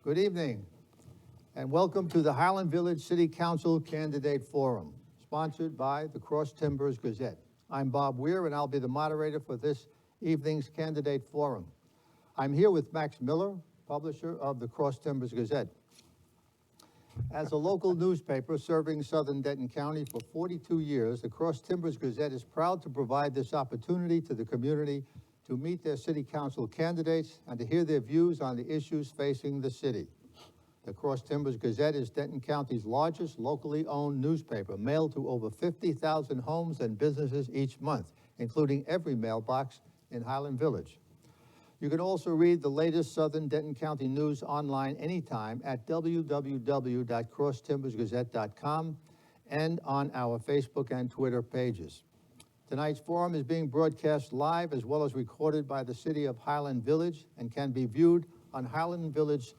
Good evening, and welcome to the Highland Village City Council Candidate Forum, sponsored by the Cross Timbers Gazette. I'm Bob Weir, and I'll be the moderator for this evening's Candidate Forum. I'm here with Max Miller, publisher of the Cross Timbers Gazette. As a local newspaper serving southern Denton County for 42 years, the Cross Timbers Gazette is proud to provide this opportunity to the community to meet their city council candidates and to hear their views on the issues facing the city. The Cross Timbers Gazette is Denton County's largest locally owned newspaper, mailed to over 50,000 homes and businesses each month, including every mailbox in Highland Village. You can also read the latest Southern Denton County news online anytime at www.crosstimbersgazette.com and on our Facebook and Twitter pages. Tonight's forum is being broadcast live as well as recorded by the City of Highland Village and can be viewed on Highland Village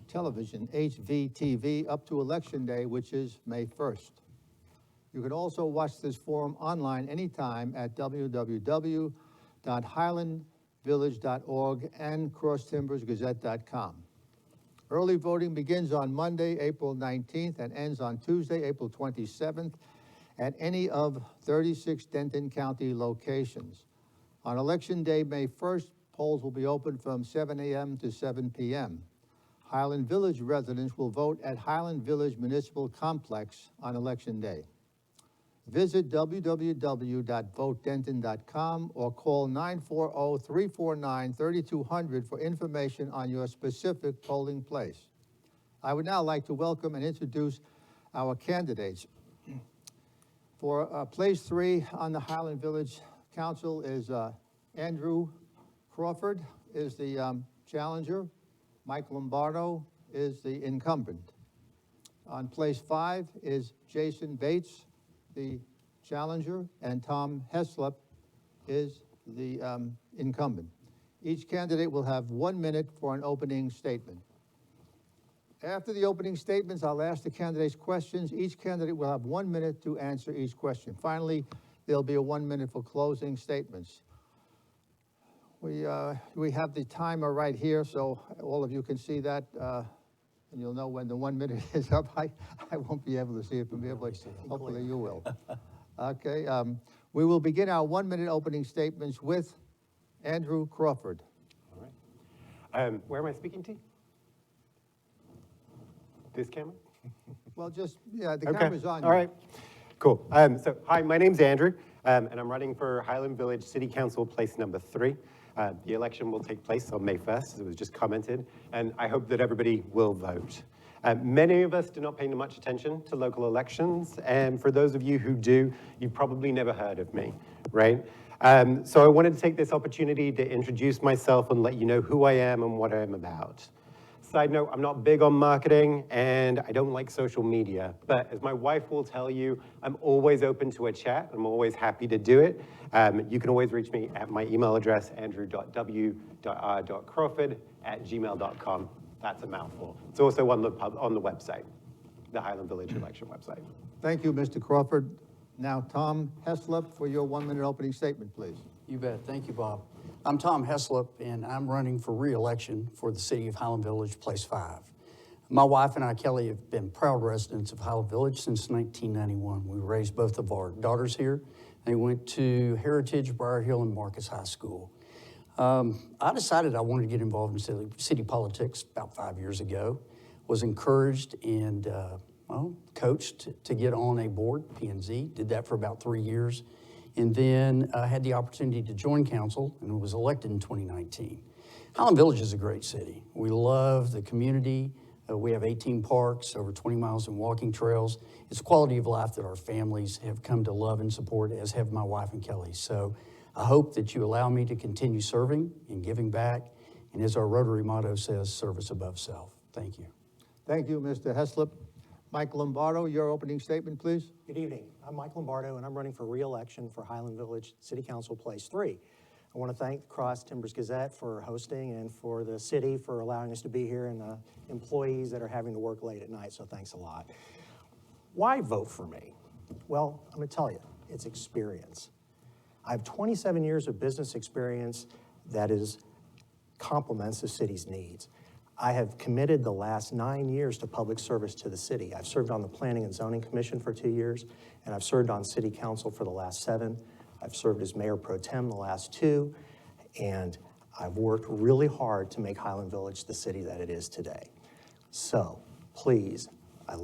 Television, HVTV, up to Election Day, which is May 1st. You can also watch this forum online anytime at www.highlandvillage.org and crosstimbersgazette.com. Early voting begins on Monday, April 19th and ends on Tuesday, April 27th at any of 36 Denton County locations. On Election Day, May 1st, polls will be open from 7 a.m. to 7 p.m. Highland Village residents will vote at Highland Village Municipal Complex on Election Day. Visit www.votedenton.com or call 940-349-3200 for information on your specific polling place. I would now like to welcome and introduce our candidates. For place 3 on the Highland Village Council is Andrew Crawford is the challenger. Mike Lombardo is the incumbent. On place 5 is Jason Bates, the challenger, and Tom Heslep is the incumbent. Each candidate will have 1 minute for an opening statement. After the opening statements, I'll ask the candidates questions. Each candidate will have 1 minute to answer each question. Finally, there'll be a 1 minute for closing statements. We have the timer right here, so all of you can see that, and you'll know when the 1 minute is up. I won't be able to see it from here, but hopefully you will. Okay, we will begin our 1 minute opening statements with Andrew Crawford. All right. Where am I speaking to? This camera? Well, just, yeah, the camera's on you. All right, cool. So, hi, my name's Andrew, and I'm running for Highland Village City Council place number 3. The election will take place on May 1st, as it was just commented, and I hope that everybody will vote. Many of us do not pay much attention to local elections, and for those of you who do, you've probably never heard of me, right? So I wanted to take this opportunity to introduce myself and let you know who I am and what I'm about. Side note, I'm not big on marketing and I don't like social media, but as my wife will tell you, I'm always open to a chat. I'm always happy to do it. You can always reach me at my email address, andrew.w.r.crawford@gmail.com. That's a mouthful. It's also on the website, the Highland Village election website. Thank you, Mr. Crawford. Now, Tom Heslep, for your 1 minute opening statement, please. You bet. Thank you, Bob. I'm Tom Heslep, and I'm running for re-election for the City of Highland Village, Place 5. My wife and I, Kelly, have been proud residents of Highland Village since 1991. We raised both of our daughters here. They went to Heritage, Briar Hill, and Marcus High School. I decided I wanted to get involved in city politics about 5 years ago. Was encouraged and coached to get on a board, P&Z. Did that for about 3 years. And then I had the opportunity to join council and was elected in 2019. Highland Village is a great city. We love the community. We have 18 parks, over 20 miles in walking trails. It's a quality of life that our families have come to love and support, as have my wife and Kelly. So I hope that you allow me to continue serving and giving back. And as our Rotary motto says, service above self. Thank you. Thank you, Mr. Heslep. Mike Lombardo, your opening statement, please. Good evening. I'm Mike Lombardo, and I'm running for re-election for Highland Village City Council Place 3. I want to thank the Cross Timbers Gazette for hosting and for the city for allowing us to be here and the employees that are having to work late at night, so thanks a lot. Why vote for me? Well, I'm going to tell you, it's experience. I have 27 years of business experience that complements the city's needs. I have committed the last 9 years to public service to the city. I've served on the Planning and Zoning Commission for 2 years, and I've served on City Council for the last 7. I've served as Mayor Pro Tem the last 2, and I've worked really hard to make Highland Village the city that it is today. So, please, I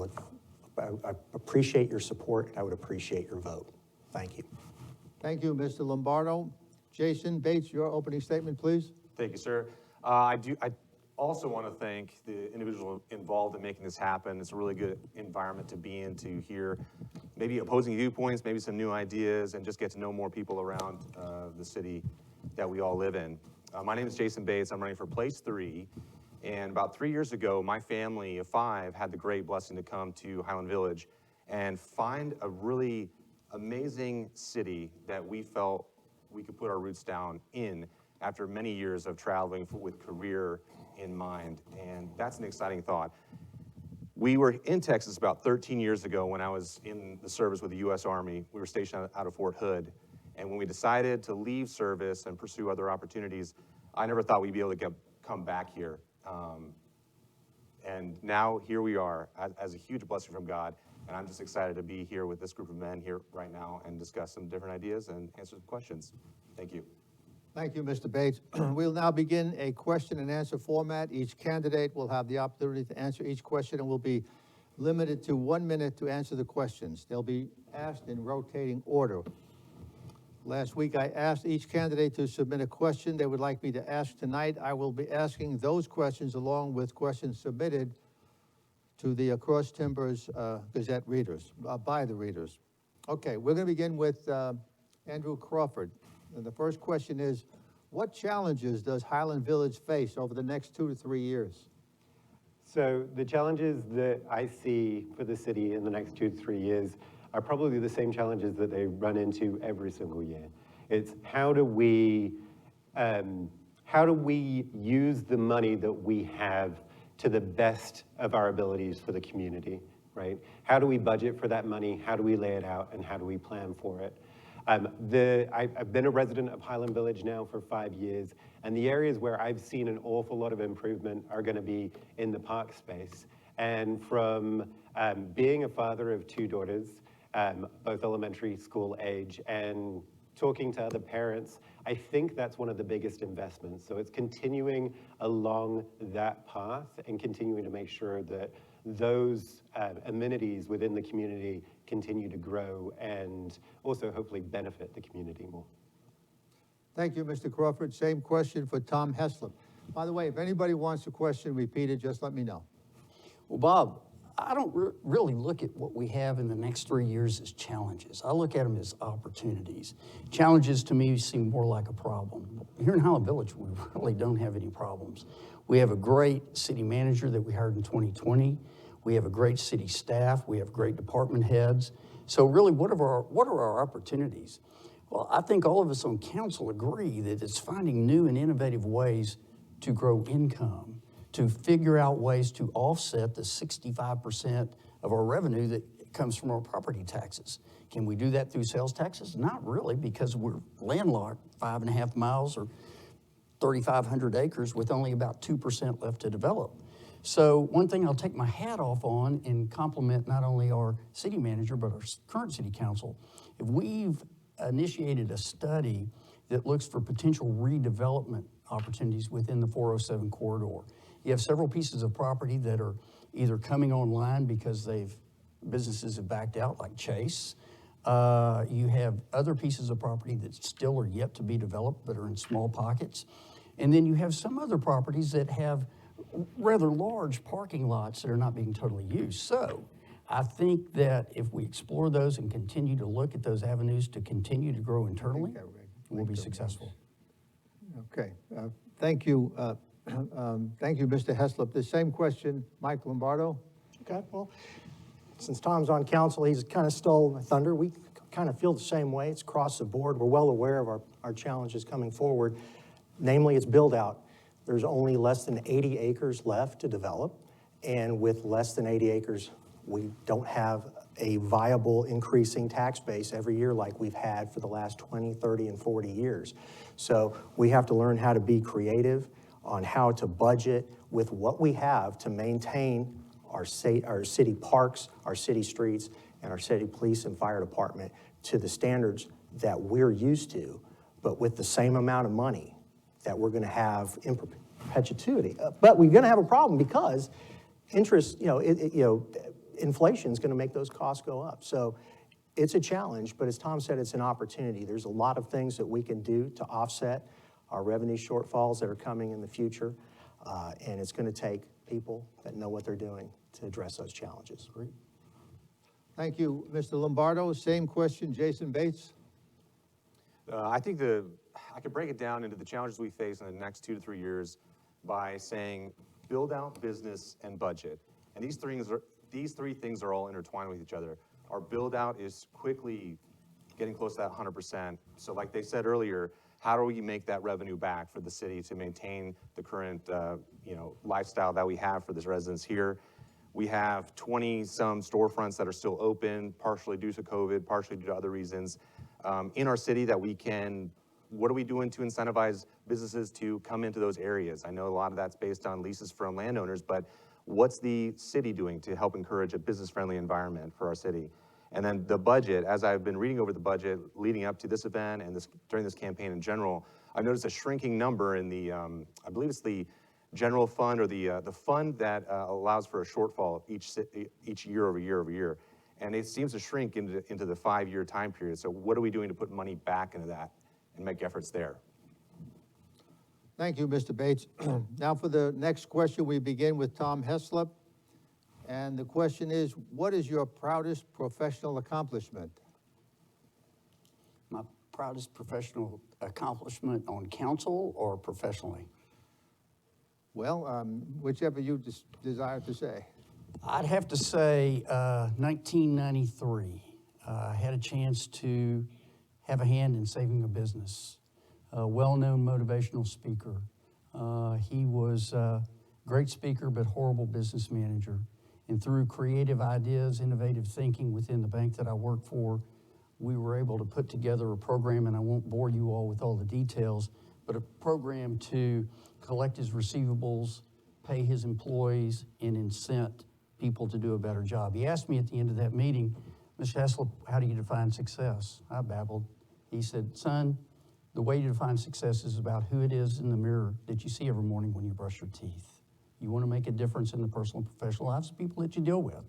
appreciate your support, and I would appreciate your vote. Thank you. Thank you, Mr. Lombardo. Jason Bates, your opening statement, please. Thank you, sir. I also want to thank the individual involved in making this happen. It's a really good environment to be in, to hear maybe opposing viewpoints, maybe some new ideas, and just get to know more people around the city that we all live in. My name is Jason Bates. I'm running for Place 3. And about 3 years ago, my family of 5 had the great blessing to come to Highland Village and find a really amazing city that we felt we could put our roots down in after many years of traveling with career in mind. And that's an exciting thought. We were in Texas about 13 years ago when I was in the service with the U.S. Army. We were stationed out of Fort Hood. And when we decided to leave service and pursue other opportunities, I never thought we'd be able to come back here. And now here we are as a huge blessing from God. And I'm just excited to be here with this group of men here right now and discuss some different ideas and answer some questions. Thank you. Thank you, Mr. Bates. We'll now begin a question and answer format. Each candidate will have the opportunity to answer each question and will be limited to 1 minute to answer the questions. They'll be asked in rotating order. Last week, I asked each candidate to submit a question they would like me to ask tonight. I will be asking those questions along with questions submitted to the Cross Timbers Gazette readers, by the readers. Okay, we're going to begin with Andrew Crawford. And the first question is, what challenges does Highland Village face over the next 2 to 3 years? So the challenges that I see for the city in the next 2 to 3 years are probably the same challenges that they run into every single year. It's how do we use the money that we have to the best of our abilities for the community, right? How do we budget for that money? How do we lay it out? And how do we plan for it? I've been a resident of Highland Village now for 5 years, and the areas where I've seen an awful lot of improvement are going to be in the park space. And from being a father of 2 daughters, both elementary school age, and talking to other parents, I think that's one of the biggest investments. So it's continuing along that path and continuing to make sure that those amenities within the community continue to grow and also hopefully benefit the community more. Thank you, Mr. Crawford. Same question for Tom Heslep. By the way, if anybody wants a question repeated, just let me know. Well, Bob, I don't really look at what we have in the next 3 years as challenges. I look at them as opportunities. Challenges to me seem more like a problem. Here in Highland Village, we really don't have any problems. We have a great city manager that we hired in 2020. We have a great city staff. We have great department heads. So really, what are our opportunities? Well, I think all of us on council agree that it's finding new and innovative ways to grow income, to figure out ways to offset the 65% of our revenue that comes from our property taxes. Can we do that through sales taxes? Not really, because we're landlocked 5.5 miles or 3,500 acres with only about 2% left to develop. So one thing I'll take my hat off on and compliment not only our city manager, but our current city council, if we've initiated a study that looks for potential redevelopment opportunities within the 407 corridor. You have several pieces of property that are either coming online because businesses have backed out, like Chase. You have other pieces of property that still are yet to be developed, but are in small pockets. And then you have some other properties that have rather large parking lots that are not being totally used. So I think that if we explore those and continue to look at those avenues to continue to grow internally, we'll be successful. Okay, thank you. Thank you, Mr. Heslep. The same question, Mike Lombardo. Okay, well, since Tom's on council, he's kind of stole my thunder. We kind of feel the same way. It's across the board. We're well aware of our challenges coming forward. Namely, it's build out. There's only less than 80 acres left to develop. And with less than 80 acres, we don't have a viable increasing tax base every year like we've had for the last 20, 30, and 40 years. So we have to learn how to be creative on how to budget, with what we have to maintain our city parks, our city streets, and our city police and fire department to the standards that we're used to, but with the same amount of money that we're gonna have in perpetuity. But we're gonna have a problem because interest, inflation is gonna make those costs go up. So it's a challenge, but as Tom said, it's an opportunity. There's a lot of things that we can do to offset our revenue shortfalls that are coming in the future, and it's gonna take people that know what they're doing to address those challenges. Thank you, Mr. Lombardo. Same question, Jason Bates. I think I could break it down into the challenges we face in the next 2 to 3 years by saying build out, business, and budget. And these three things are all intertwined with each other. Our build out is quickly getting close to that 100%. So like they said earlier, how do we make that revenue back for the city to maintain the current lifestyle that we have for the residents here? We have 20-some storefronts that are still open, partially due to COVID, partially due to other reasons. In our city that we can, what are we doing to incentivize businesses to come into those areas? I know a lot of that's based on leases from landowners, but what's the city doing to help encourage a business-friendly environment for our city? And then the budget, as I've been reading over the budget leading up to this event and during this campaign in general, I've noticed a shrinking number in the, I believe it's the general fund or the fund that allows for a shortfall each year over year over year. And it seems to shrink into the 5-year time period. So what are we doing to put money back into that and make efforts there? Thank you, Mr. Bates. Now for the next question, we begin with Tom Heslep. And the question is, what is your proudest professional accomplishment? My proudest professional accomplishment on council or professionally? Well, whichever you desire to say. I'd have to say 1993. I had a chance to have a hand in saving a business. A well-known motivational speaker. He was a great speaker, but horrible business manager. And through creative ideas, innovative thinking within the bank that I worked for, we were able to put together a program, and I won't bore you all with all the details, but a program to collect his receivables, pay his employees, and incent people to do a better job. He asked me at the end of that meeting, Mr. Heslep, how do you define success? I babbled. He said, son, the way you define success is about who it is in the mirror that you see every morning when you brush your teeth. You want to make a difference in the personal and professional lives of people that you deal with.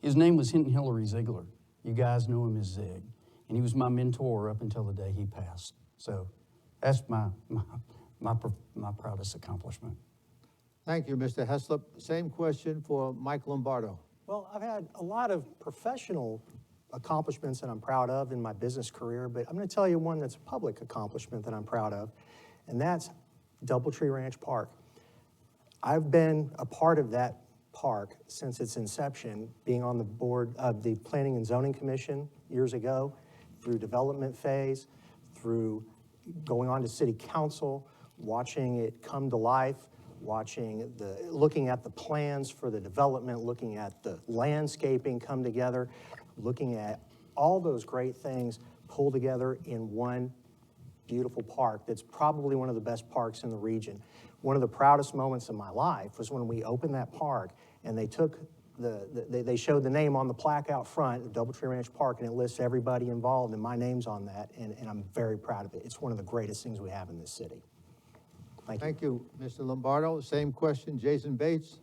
His name was Hinton Hillary Ziegler. You guys know him as Zig. And he was my mentor up until the day he passed. So that's my proudest accomplishment. Thank you, Mr. Heslep. Same question for Mike Lombardo. Well, I've had a lot of professional accomplishments that I'm proud of in my business career, but I'm going to tell you one that's a public accomplishment that I'm proud of, and that's Doubletree Ranch Park. I've been a part of that park since its inception, being on the board of the Planning and Zoning Commission years ago, through development phase, through going on to city council, watching it come to life, looking at the plans for the development, looking at the landscaping come together, looking at all those great things pulled together in one beautiful park that's probably one of the best parks in the region. One of the proudest moments of my life was when we opened that park and they took they showed the name on the plaque out front of Doubletree Ranch Park, and it lists everybody involved, and my name's on that, and I'm very proud of it. It's one of the greatest things we have in this city. Thank you. Thank you, Mr. Lombardo. Same question, Jason Bates.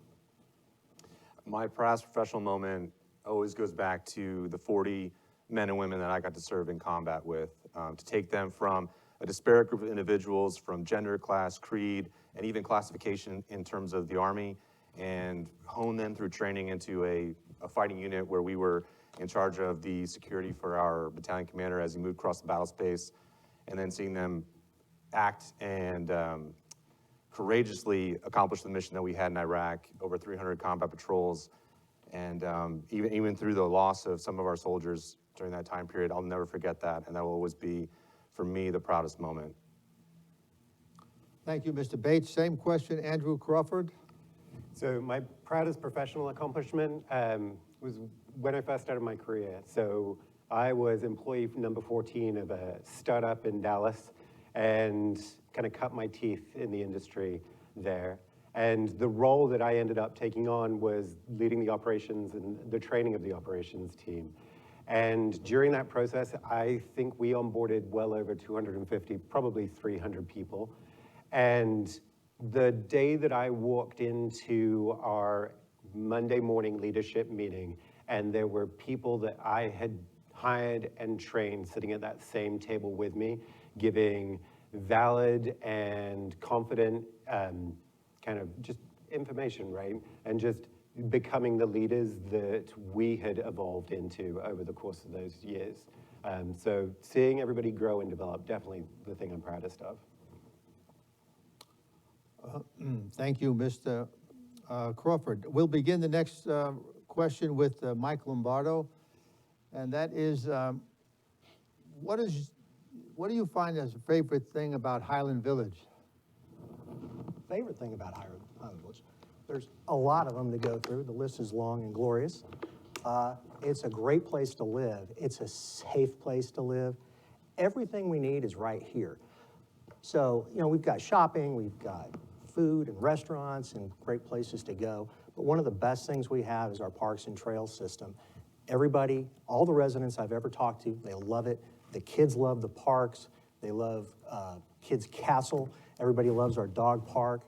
My proudest professional moment always goes back to the 40 men and women that I got to serve in combat with, to take them from a disparate group of individuals from gender, class, creed, and even classification in terms of the Army, and hone them through training into a fighting unit where we were in charge of the security for our battalion commander as he moved across the battle space, and then seeing them act and courageously accomplish the mission that we had in Iraq, over 300 combat patrols, and even through the loss of some of our soldiers during that time period. I'll never forget that, and that will always be, for me, the proudest moment. Thank you, Mr. Bates. Same question, Andrew Crawford. So my proudest professional accomplishment was when I first started my career. So I was employee number 14 of a startup in Dallas and kind of cut my teeth in the industry there. And the role that I ended up taking on was leading the operations and the training of the operations team. And during that process, I think we onboarded well over 250, probably 300 people. And the day that I walked into our Monday morning leadership meeting, and there were people that I had hired and trained sitting at that same table with me, giving valid and confident kind of just information, right? And just becoming the leaders that we had evolved into over the course of those years. So seeing everybody grow and develop, definitely the thing I'm proudest of. Thank you, Mr. Crawford. We'll begin the next question with Mike Lombardo, and that is, what do you find as a favorite thing about Highland Village? Favorite thing about Highland Village? There's a lot of them to go through. The list is long and glorious. It's a great place to live. It's a safe place to live. Everything we need is right here. So, you know, we've got shopping, we've got food and restaurants and great places to go. But one of the best things we have is our parks and trails system. Everybody, all the residents I've ever talked to, they love it. The kids love the parks. They love Kids Castle. Everybody loves our dog park.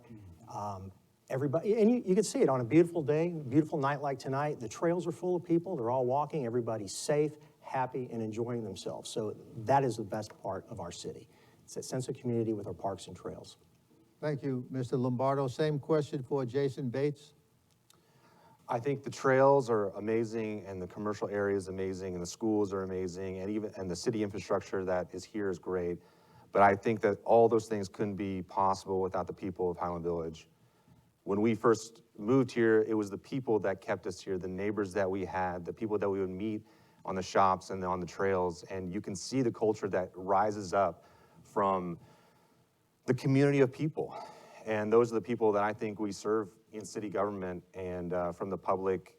Everybody, and you can see it on a beautiful day, beautiful night like tonight. The trails are full of people. They're all walking. Everybody's safe, happy, and enjoying themselves. So that is the best part of our city. It's that sense of community with our parks and trails. Thank you, Mr. Lombardo. Same question for Jason Bates. I think the trails are amazing, and the commercial area is amazing, and the schools are amazing, and the city infrastructure that is here is great. But I think that all those things couldn't be possible without the people of Highland Village. When we first moved here, it was the people that kept us here, the neighbors that we had, the people that we would meet on the shops and on the trails. And you can see the culture that rises up from the community of people. And those are the people that I think we serve in city government and from the public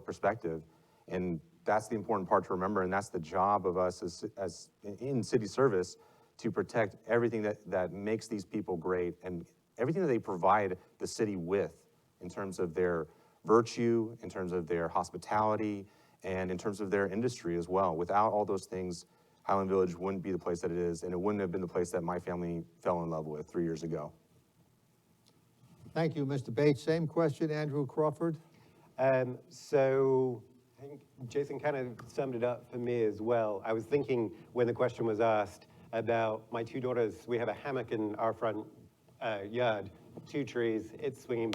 perspective. And that's the important part to remember, and that's the job of us as in city service, to protect everything that makes these people great and everything that they provide the city with in terms of their virtue, in terms of their hospitality, and in terms of their industry as well. Without all those things, Highland Village wouldn't be the place that it is, and it wouldn't have been the place that my family fell in love with 3 years ago. Thank you, Mr. Bates. Same question, Andrew Crawford. So I think Jason kind of summed it up for me as well. I was thinking when the question was asked about my two daughters. We have a hammock in our front yard, 2 trees. It's swinging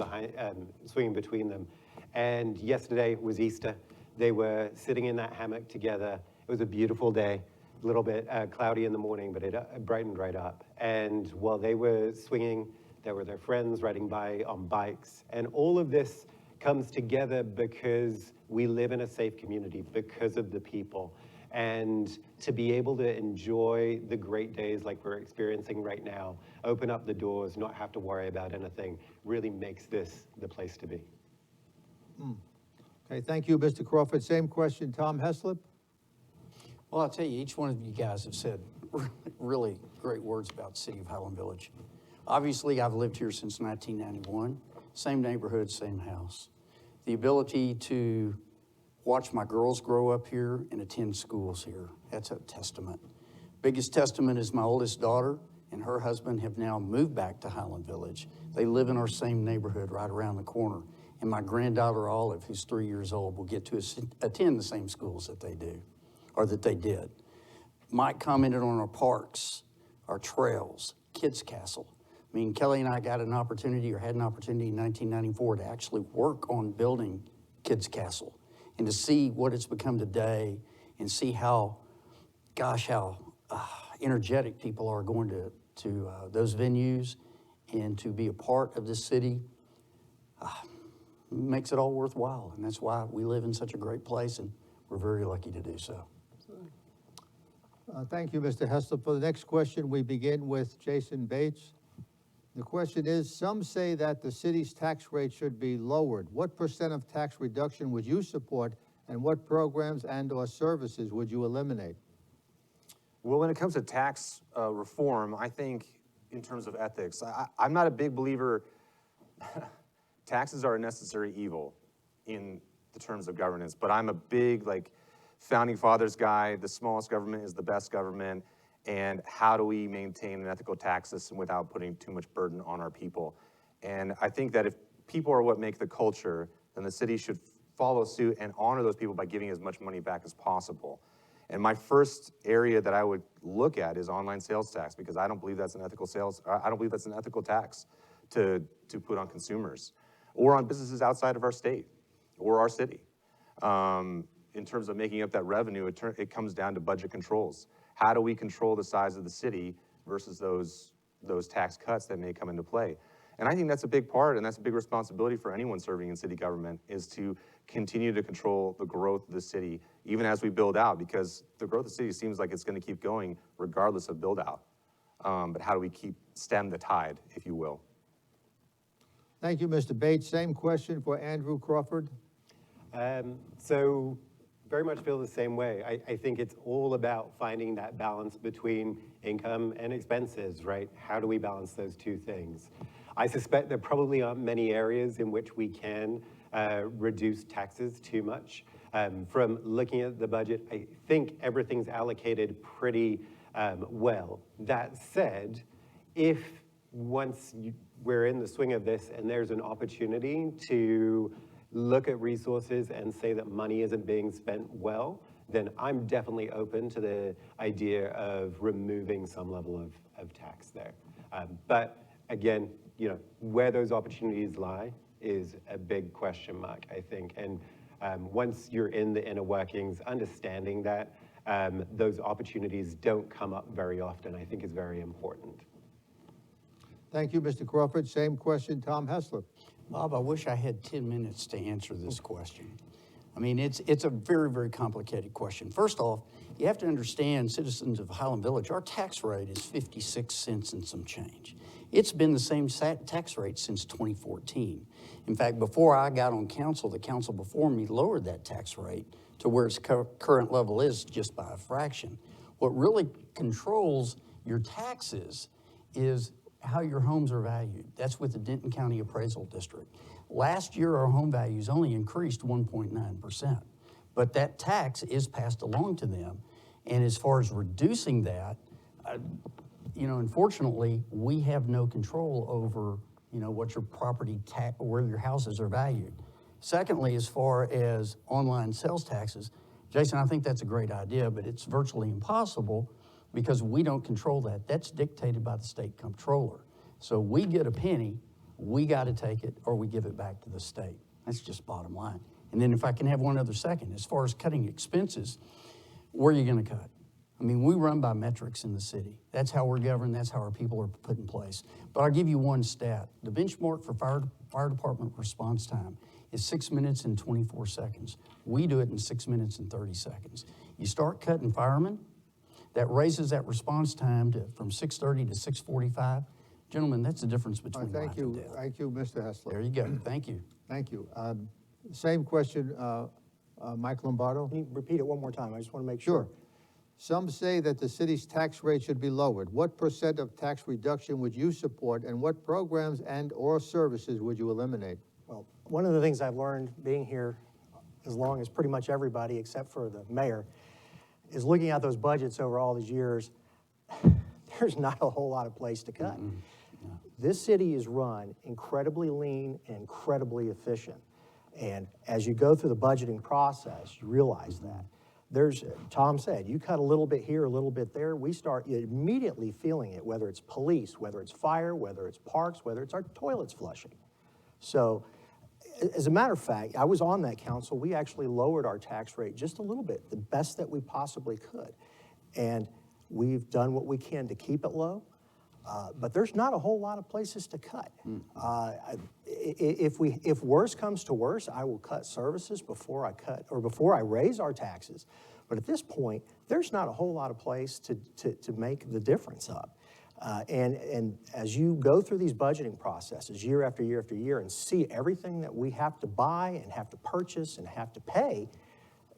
between them. And yesterday was Easter. They were sitting in that hammock together. It was a beautiful day, a little bit cloudy in the morning, but it brightened right up. And while they were swinging, there were their friends riding by on bikes. And all of this comes together because we live in a safe community, because of the people. And to be able to enjoy the great days like we're experiencing right now, open up the doors, not have to worry about anything, really makes this the place to be. Okay, thank you, Mr. Crawford. Same question, Tom Heslep. Well, I'll tell you, each one of you guys have said really great words about the city of Highland Village. Obviously, I've lived here since 1991, same neighborhood, same house. The ability to watch my girls grow up here and attend schools here, that's a testament. Biggest testament is my oldest daughter and her husband have now moved back to Highland Village. They live in our same neighborhood right around the corner. And my granddaughter Olive, who's 3 years old, will get to attend the same schools that they do, or that they did. Mike commented on our parks, our trails, Kids Castle. I mean, Kelly and I got an opportunity, or had an opportunity in 1994 to actually work on building Kids Castle and to see what it's become today and see how, gosh, how energetic people are going to those venues and to be a part of this city. Makes it all worthwhile, and that's why we live in such a great place, and we're very lucky to do so. Thank you, Mr. Heslep. For the next question, we begin with Jason Bates. The question is, some say that the city's tax rate should be lowered. What % of tax reduction would you support, and what programs and or services would you eliminate? Well, when it comes to tax reform, I think in terms of ethics, I'm not a big believer taxes are a necessary evil in the terms of governance, but I'm a big, like, founding fathers guy. The smallest government is the best government, and how do we maintain an ethical tax system without putting too much burden on our people? And I think that if people are what make the culture, then the city should follow suit and honor those people by giving as much money back as possible. And my first area that I would look at is online sales tax, because I don't believe that's an ethical tax to put on consumers or on businesses outside of our state or our city. In terms of making up that revenue, it comes down to budget controls. How do we control the size of the city versus those tax cuts that may come into play? And I think that's a big part, and that's a big responsibility for anyone serving in city government, is to continue to control the growth of the city, even as we build out, because the growth of the city seems like it's gonna keep going regardless of build out. But how do we stem the tide, if you will? Thank you, Mr. Bates. Same question for Andrew Crawford. So very much feel the same way. I think it's all about finding that balance between income and expenses, right? How do we balance those two things? I suspect there probably aren't many areas in which we can reduce taxes too much. From looking at the budget, I think everything's allocated pretty well. That said, if once we're in the swing of this and there's an opportunity to look at resources and say that money isn't being spent well, then I'm definitely open to the idea of removing some level of tax there. But again, you know, where those opportunities lie is a big question mark, I think. And once you're in the inner workings, understanding that those opportunities don't come up very often, I think is very important. Thank you, Mr. Crawford. Same question, Tom Heslep. Bob, I wish I had 10 minutes to answer this question. I mean, it's a very, very complicated question. First off, you have to understand, citizens of Highland Village, our tax rate is 56 cents and some change. It's been the same tax rate since 2014. In fact, before I got on council, the council before me lowered that tax rate to where its current level is just by a fraction. What really controls your taxes is how your homes are valued. That's with the Denton County Appraisal District. Last year, our home values only increased 1.9%, but that tax is passed along to them. And as far as reducing that, you know, unfortunately, we have no control over, you know, what your property tax, where your houses are valued. Secondly, as far as online sales taxes, Jason, I think that's a great idea, but it's virtually impossible because we don't control that. That's dictated by the state comptroller. So we get a penny, we got to take it or we give it back to the state. That's just bottom line. And then if I can have one other second, as far as cutting expenses, where are you going to cut? I mean, we run by metrics in the city. That's how we're governed. That's how our people are put in place. But I'll give you one stat. The benchmark for fire department response time is 6 minutes and 24 seconds. We do it in 6 minutes and 30 seconds. You start cutting firemen, that raises that response time from 6:30 to 6:45. Gentlemen, that's the difference between life and death. Thank you, Mr. Heslep. There you go. Thank you. Thank you. Same question, Mike Lombardo. Can you repeat it one more time? I just want to make sure. Sure. Some say that the city's tax rate should be lowered. What % of tax reduction would you support, and what programs and/or services would you eliminate? Well, one of the things I've learned being here as long as pretty much everybody except for the mayor is looking at those budgets over all these years, there's not a whole lot of place to cut. Mm-hmm. Yeah. This city is run incredibly lean and incredibly efficient. And as you go through the budgeting process, you realize that. Tom said, you cut a little bit here, a little bit there, we start immediately feeling it, whether it's police, whether it's fire, whether it's parks, whether it's our toilets flushing. So, as a matter of fact, I was on that council. We actually lowered our tax rate just a little bit, the best that we possibly could. And we've done what we can to keep it low, but there's not a whole lot of places to cut. If worse comes to worse, I will cut services before I raise our taxes. But at this point, there's not a whole lot of place to make the difference up. And as you go through these budgeting processes year after year after year and see everything that we have to buy and have to purchase and have to pay,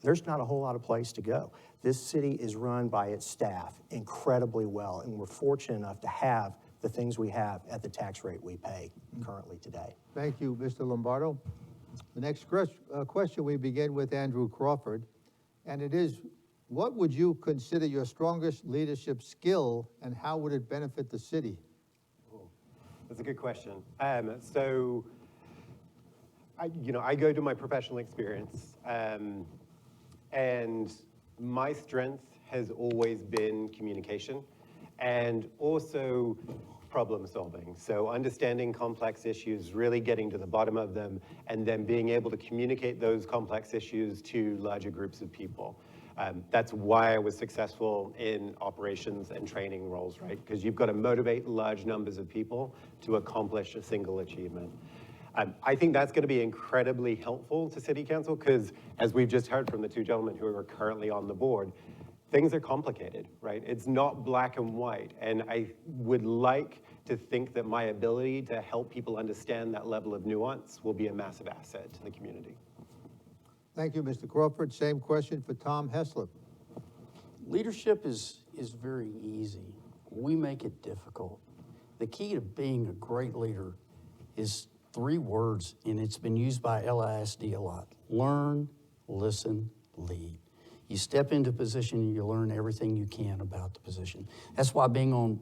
there's not a whole lot of place to go. This city is run by its staff incredibly well, and we're fortunate enough to have the things we have at the tax rate we pay currently today. Thank you, Mr. Lombardo. The next question we begin with Andrew Crawford, and it is, what would you consider your strongest leadership skill, and how would it benefit the city? That's a good question. So, I go to my professional experience, and my strength has always been communication and also problem solving. So understanding complex issues, really getting to the bottom of them, and then being able to communicate those complex issues to larger groups of people. That's why I was successful in operations and training roles, right? Because you've got to motivate large numbers of people to accomplish a single achievement. I think that's going to be incredibly helpful to City Council because, as we've just heard from the two gentlemen who are currently on the board, things are complicated, right? It's not black and white. And I would like to think that my ability to help people understand that level of nuance will be a massive asset to the community. Thank you, Mr. Crawford. Same question for Tom Heslep. Leadership is very easy. We make it difficult. The key to being a great leader is 3 words, and it's been used by LISD a lot. Learn, listen, lead. You step into a position and you learn everything you can about the position. That's why being on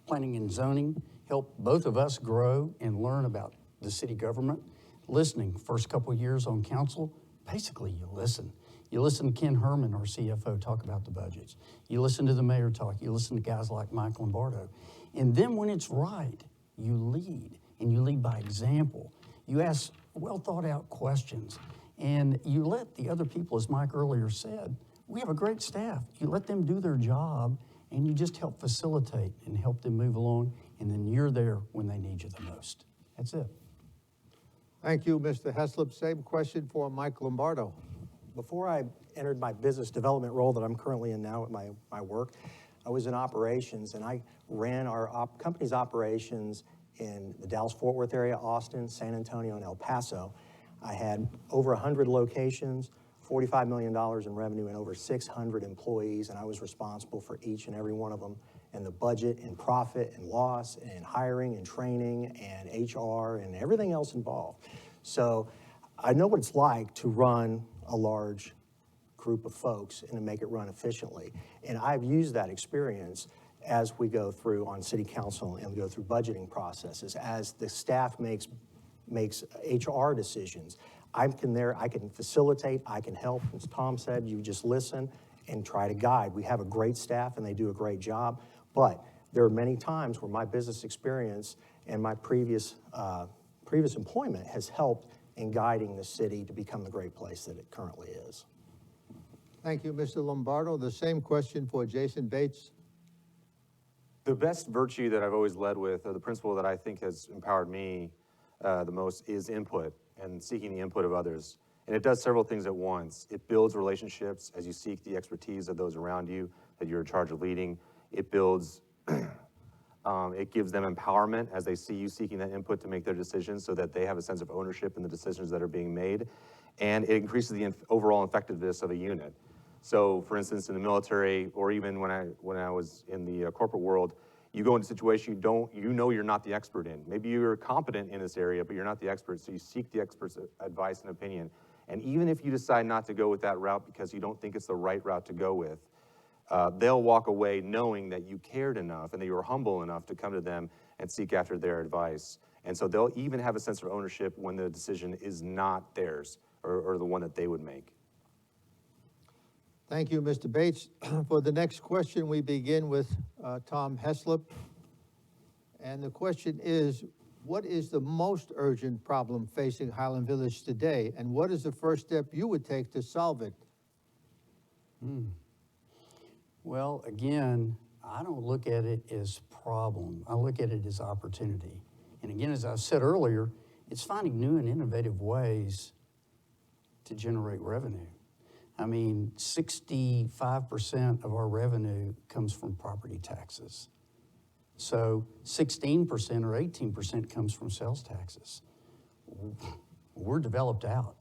planning and zoning helped both of us grow and learn about the city government. Listening, first couple of years on council, basically you listen. You listen to Ken Herman, our CFO, talk about the budgets. You listen to the mayor talk. You listen to guys like Mike Lombardo. And then when it's right, you lead, and you lead by example. You ask well thought out questions, and you let the other people, as Mike earlier said, we have a great staff. You let them do their job, and you just help facilitate and help them move along, and then you're there when they need you the most. That's it. Thank you, Mr. Heslep. Same question for Mike Lombardo. Before I entered my business development role that I'm currently in now at my work, I was in operations, and I ran our company's operations in the Dallas-Fort Worth area, Austin, San Antonio, and El Paso. I had over 100 locations, $45 million in revenue, and over 600 employees, and I was responsible for each and every one of them, and the budget and profit and loss and hiring and training and HR and everything else involved. So I know what it's like to run a large group of folks and to make it run efficiently. And I've used that experience as we go through on city council and we go through budgeting processes, as the staff makes HR decisions. I can facilitate, I can help. As Tom said, you just listen and try to guide. We have a great staff and they do a great job, but there are many times where my business experience and my previous employment has helped in guiding the city to become the great place that it currently is. Thank you, Mr. Lombardo. The same question for Jason Bates. The best virtue that I've always led with, or the principle that I think has empowered me the most, is input and seeking the input of others. And it does several things at once. It builds relationships as you seek the expertise of those around you that you're in charge of leading. It builds, it gives them empowerment as they see you seeking that input to make their decisions so that they have a sense of ownership in the decisions that are being made. And it increases the overall effectiveness of a unit. So, for instance, in the military, or even when I was in the corporate world, you go into a situation you know you're not the expert in. Maybe you're competent in this area, but you're not the expert, so you seek the expert's advice and opinion. And even if you decide not to go with that route because you don't think it's the right route to go with, they'll walk away knowing that you cared enough and that you were humble enough to come to them and seek after their advice. And so they'll even have a sense of ownership when the decision is not theirs or the one that they would make. Thank you, Mr. Bates. For the next question, we begin with Tom Heslep. And the question is, what is the most urgent problem facing Highland Village today? And what is the first step you would take to solve it? Well, again, I don't look at it as problem. I look at it as opportunity. And again, as I said earlier, it's finding new and innovative ways to generate revenue. I mean, 65% of our revenue comes from property taxes. So 16% or 18% comes from sales taxes. We're developed out.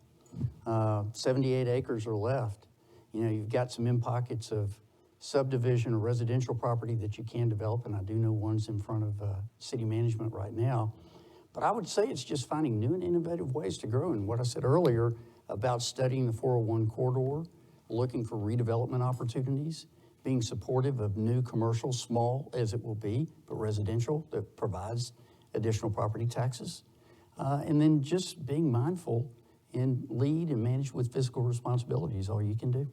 78 acres are left. You know, you've got some in pockets of subdivision or residential property that you can develop, and I do know one's in front of city management right now. But I would say it's just finding new and innovative ways to grow. And what I said earlier about studying the 401 corridor, looking for redevelopment opportunities, being supportive of new commercial, small as it will be, but residential that provides additional property taxes. And then just being mindful and lead and manage with fiscal responsibility is all you can do.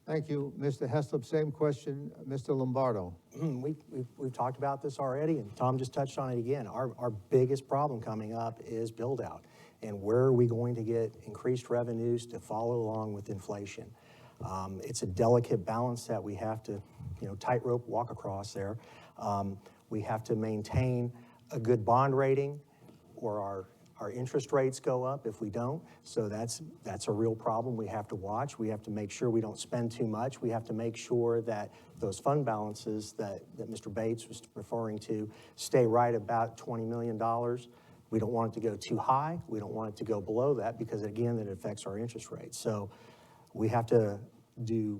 Thank you, Mr. Heslep. Same question, Mr. Lombardo. We've talked about this already, and Tom just touched on it again. Our biggest problem coming up is build out. And where are we going to get increased revenues to follow along with inflation? It's a delicate balance that we have to, tightrope walk across there. We have to maintain a good bond rating, or our interest rates go up if we don't. So that's a real problem we have to watch. We have to make sure we don't spend too much. We have to make sure that those fund balances that Mr. Bates was referring to stay right about $20 million. We don't want it to go too high. We don't want it to go below that, because again, it affects our interest rates. So we have to do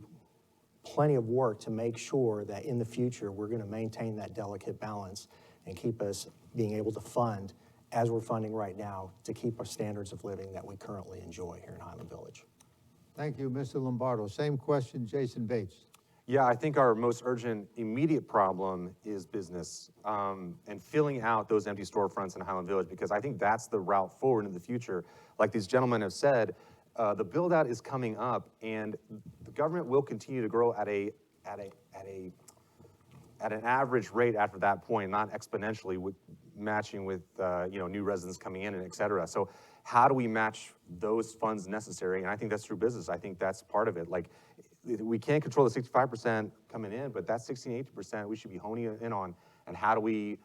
plenty of work to make sure that in the future, we're going to maintain that delicate balance and keep us being able to fund, as we're funding right now, to keep our standards of living that we currently enjoy here in Highland Village. Thank you, Mr. Lombardo. Same question, Jason Bates. Yeah, I think our most urgent, immediate problem is business and filling out those empty storefronts in Highland Village, because I think that's the route forward into the future. Like these gentlemen have said, the build out is coming up, and the government will continue to grow at an average rate after that point, not exponentially, matching with new residents coming in and et cetera. So how do we match those funds necessary? And I think that's through business. I think that's part of it. Like, we can't control the 65% coming in, but that 16, 18% we should be honing in on. And how do we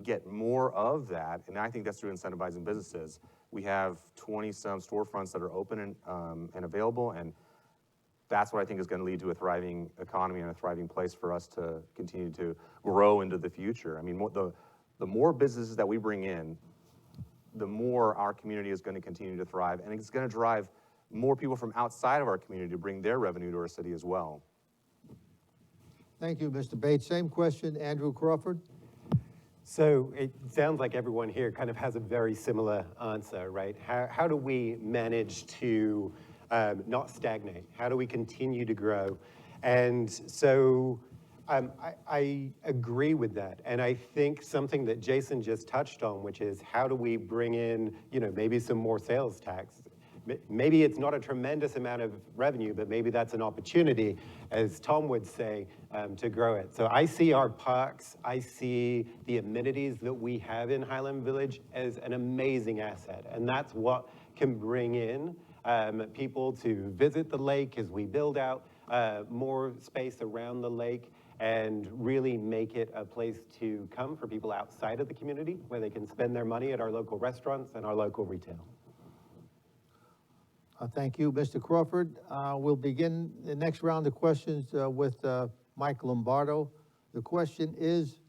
get more of that? And I think that's through incentivizing businesses. We have 20-some storefronts that are open and available, and that's what I think is going to lead to a thriving economy and a thriving place for us to continue to grow into the future. I mean, the more businesses that we bring in, the more our community is going to continue to thrive, and it's going to drive more people from outside of our community to bring their revenue to our city as well. Thank you, Mr. Bates. Same question, Andrew Crawford. So it sounds like everyone here kind of has a very similar answer, right? How do we manage to not stagnate? How do we continue to grow? And so I agree with that. And I think something that Jason just touched on, which is how do we bring in, maybe some more sales tax? Maybe it's not a tremendous amount of revenue, but maybe that's an opportunity, as Tom would say, to grow it. So I see our parks, I see the amenities that we have in Highland Village as an amazing asset. And that's what can bring in people to visit the lake as we build out more space around the lake, and really make it a place to come for people outside of the community, where they can spend their money at our local restaurants and our local retail. Thank you, Mr. Crawford. We'll begin the next round of questions with Mike Lombardo. The question is,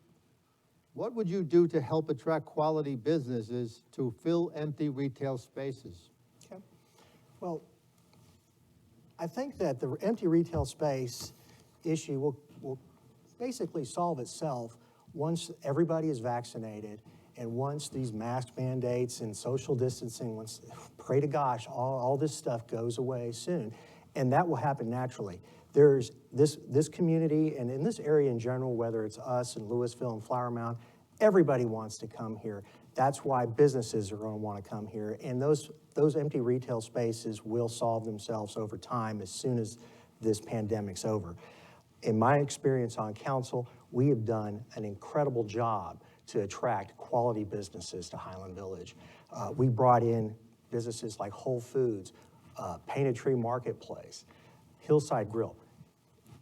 what would you do to help attract quality businesses to fill empty retail spaces? Okay. Well, I think that the empty retail space issue will basically solve itself once everybody is vaccinated, and once these mask mandates and social distancing, pray to gosh, all this stuff goes away soon. And that will happen naturally. There's this community, and in this area in general, whether it's us in Louisville and Flower Mound, everybody wants to come here. That's why businesses are going to want to come here. And those empty retail spaces will solve themselves over time as soon as this pandemic's over. In my experience on council, we have done an incredible job to attract quality businesses to Highland Village. We brought in businesses like Whole Foods, Painted Tree Marketplace, Hillside Grill,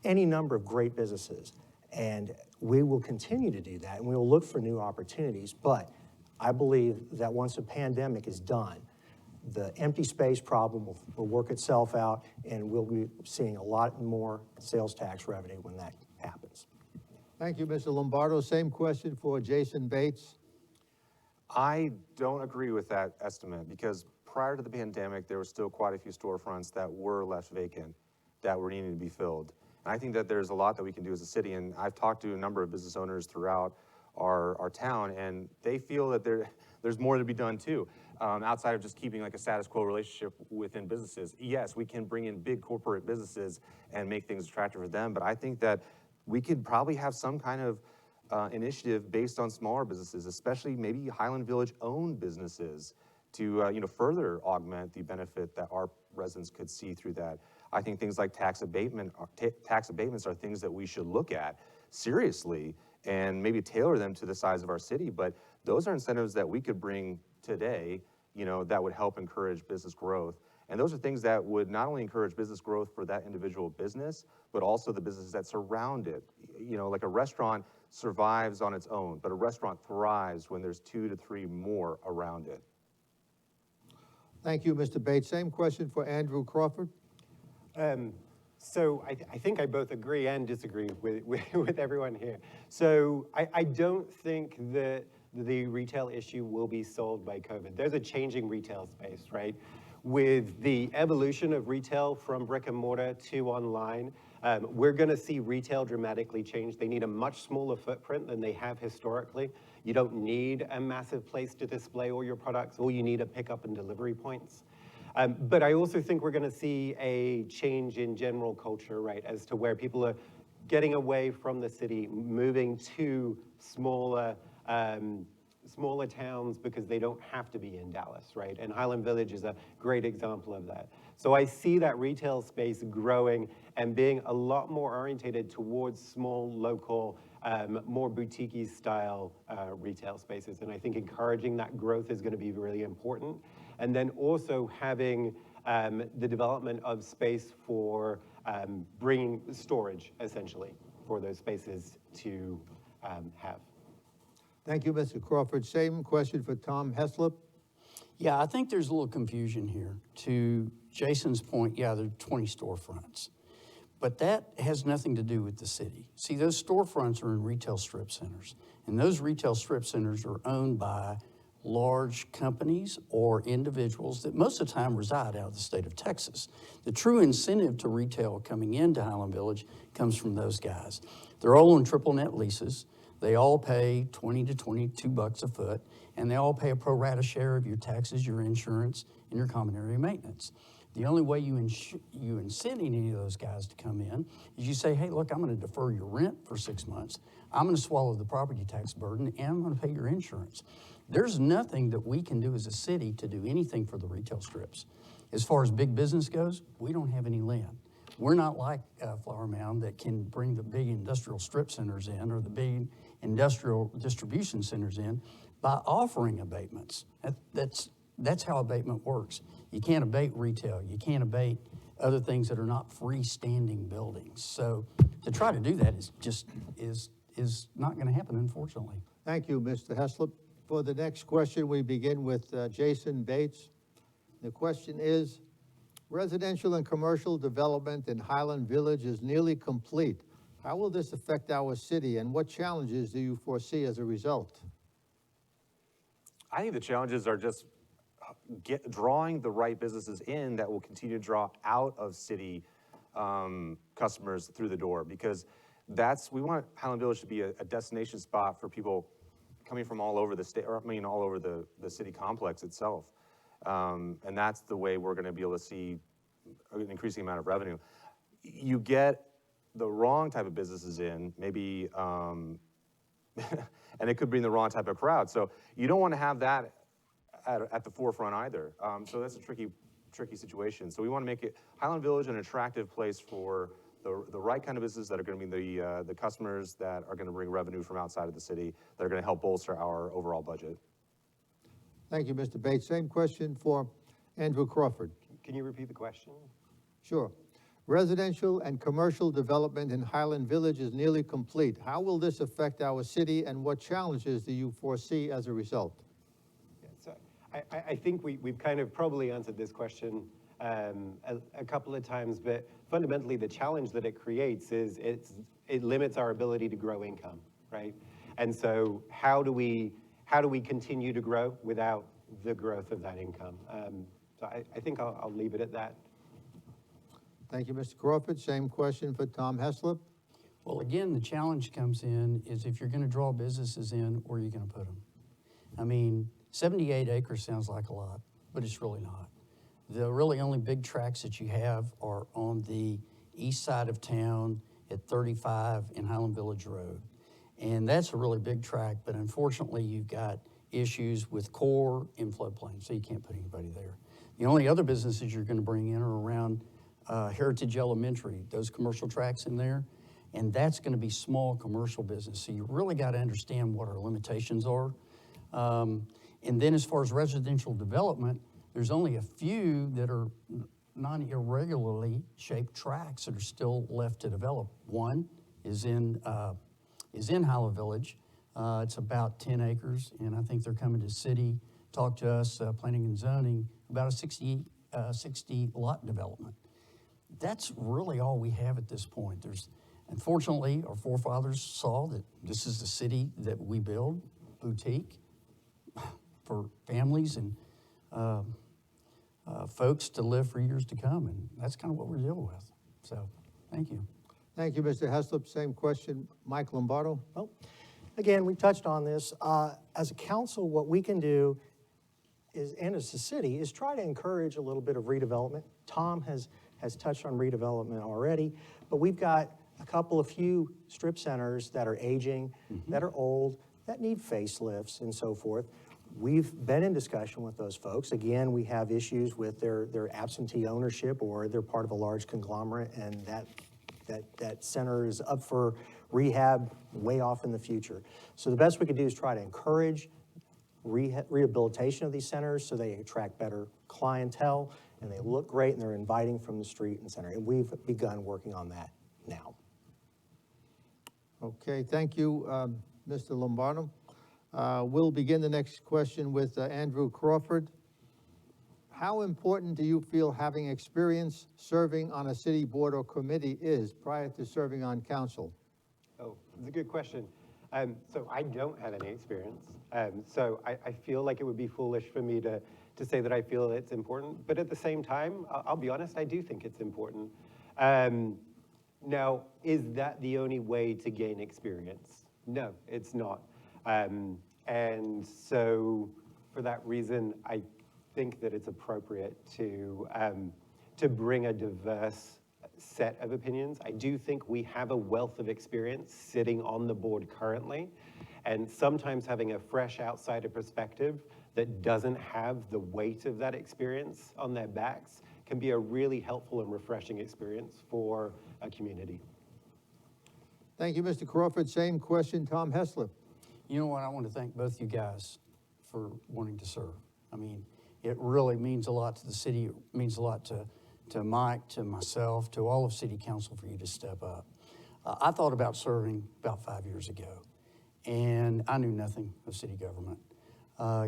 any number of great businesses. And we will continue to do that, and we will look for new opportunities. But I believe that once the pandemic is done, the empty space problem will work itself out, and we'll be seeing a lot more sales tax revenue when that happens. Thank you, Mr. Lombardo. Same question for Jason Bates. I don't agree with that estimate, because prior to the pandemic, there were still quite a few storefronts that were left vacant, that were needing to be filled. And I think that there's a lot that we can do as a city, and I've talked to a number of business owners throughout our town, and they feel that there's more to be done too. Outside of just keeping like a status quo relationship within businesses. Yes, we can bring in big corporate businesses and make things attractive for them, but I think that we could probably have some kind of initiative based on smaller businesses, especially maybe Highland Village-owned businesses, to further augment the benefit that our residents could see through that. I think things like tax abatements are things that we should look at seriously and maybe tailor them to the size of our city. But those are incentives that we could bring today, that would help encourage business growth. And those are things that would not only encourage business growth for that individual business, but also the businesses that surround it. Like a restaurant survives on its own, but a restaurant thrives when there's 2 to 3 more around it. Thank you, Mr. Bates. Same question for Andrew Crawford. So I think I both agree and disagree with everyone here. So I don't think that the retail issue will be solved by COVID. There's a changing retail space, right? With the evolution of retail from brick and mortar to online, we're gonna see retail dramatically change. They need a much smaller footprint than they have historically. You don't need a massive place to display all your products. All you need are pickup and delivery points. But I also think we're gonna see a change in general culture, right, as to where people are getting away from the city, moving to smaller towns because they don't have to be in Dallas, right? And Highland Village is a great example of that. So I see that retail space growing and being a lot more orientated towards small, local, more boutique-y style retail spaces. And I think encouraging that growth is gonna be really important. And then also having the development of space for bringing storage, essentially, for those spaces to have. Thank you, Mr. Crawford. Same question for Tom Heslep. Yeah, I think there's a little confusion here. To Jason's point, yeah, there are 20 storefronts. But that has nothing to do with the city. See, those storefronts are in retail strip centers. And those retail strip centers are owned by large companies or individuals that most of the time reside out of the state of Texas. The true incentive to retail coming into Highland Village comes from those guys. They're all on triple net leases. They all pay $20 to $22 a foot, and they all pay a pro rata share of your taxes, your insurance, and your common area maintenance. The only way you incent any of those guys to come in is you say, hey, look, I'm gonna defer your rent for 6 months. I'm gonna swallow the property tax burden, and I'm gonna pay your insurance. There's nothing that we can do as a city to do anything for the retail strips. As far as big business goes, we don't have any land. We're not like Flower Mound that can bring the big industrial strip centers in or the big industrial distribution centers in by offering abatements. That's how abatement works. You can't abate retail. You can't abate other things that are not freestanding buildings. So to try to do that is not going to happen, unfortunately. Thank you, Mr. Heslep. For the next question, we begin with Jason Bates. The question is, residential and commercial development in Highland Village is nearly complete. How will this affect our city, and what challenges do you foresee as a result? I think the challenges are just drawing the right businesses in that will continue to draw out of city customers through the door, because we want Highland Village to be a destination spot for people coming from all over the state, all over the city complex itself. And that's the way we're gonna be able to see an increasing amount of revenue. You get the wrong type of businesses in, maybe, and it could bring the wrong type of crowd. So you don't wanna have that at the forefront either. So that's a tricky situation. So we wanna make Highland Village an attractive place for the right kind of businesses that are gonna be the customers that are gonna bring revenue from outside of the city, that are gonna help bolster our overall budget. Thank you, Mr. Bates. Same question for Andrew Crawford. Can you repeat the question? Sure. Residential and commercial development in Highland Village is nearly complete. How will this affect our city, and what challenges do you foresee as a result? Yeah, so I think we've kind of probably answered this question a couple of times, but fundamentally the challenge that it creates is it limits our ability to grow income, right? And so how do we continue to grow without the growth of that income? So I think I'll leave it at that. Thank you, Mr. Crawford. Same question for Tom Heslep. Well, again, the challenge comes in is if you're gonna draw businesses in, where are you gonna put them? I mean, 78 acres sounds like a lot, but it's really not. The really only big tracts that you have are on the east side of town at 35 and Highland Village Road. And that's a really big tract, but unfortunately you've got issues with core and floodplain, so you can't put anybody there. The only other businesses you're gonna bring in are around Heritage Elementary, those commercial tracts in there, and that's gonna be small commercial business. So you really gotta understand what our limitations are. And then as far as residential development, there's only a few that are non-irregularly shaped tracts that are still left to develop. One is in Highland Village. It's about 10 acres, and I think they're coming to city, talk to us, planning and zoning, about a 60 lot development. That's really all we have at this point. Unfortunately, our forefathers saw that this is the city that we build, boutique, for families and folks to live for years to come, and that's kind of what we're dealing with. So, thank you. Thank you, Mr. Heslop. Same question, Mike Lombardo. Well, again, we touched on this. As a council, what we can do is, and as a city, is try to encourage a little bit of redevelopment. Tom has touched on redevelopment already, but we've got a few strip centers that are aging, that are old, that need facelifts and so forth. We've been in discussion with those folks. Again, we have issues with their absentee ownership, or they're part of a large conglomerate, and that center is up for rehab way off in the future. So the best we could do is try to encourage rehabilitation of these centers so they attract better clientele and they look great and they're inviting from the street and center. And we've begun working on that now. Okay, thank you, Mr. Lombardo. We'll begin the next question with Andrew Crawford. How important do you feel having experience serving on a city board or committee is prior to serving on council? Oh, it's a good question. So I don't have any experience. So I feel like it would be foolish for me to say that I feel it's important. But at the same time, I'll be honest, I do think it's important. Now, is that the only way to gain experience? No, it's not. And so for that reason, I think that it's appropriate to bring a diverse set of opinions. I do think we have a wealth of experience sitting on the board currently, and sometimes having a fresh outsider perspective that doesn't have the weight of that experience on their backs can be a really helpful and refreshing experience for a community. Thank you, Mr. Crawford. Same question, Tom Heslop. You know what, I want to thank both you guys for wanting to serve. I mean, it really means a lot to the city. It means a lot to Mike, to myself, to all of city council for you to step up. I thought about serving about 5 years ago, and I knew nothing of city government.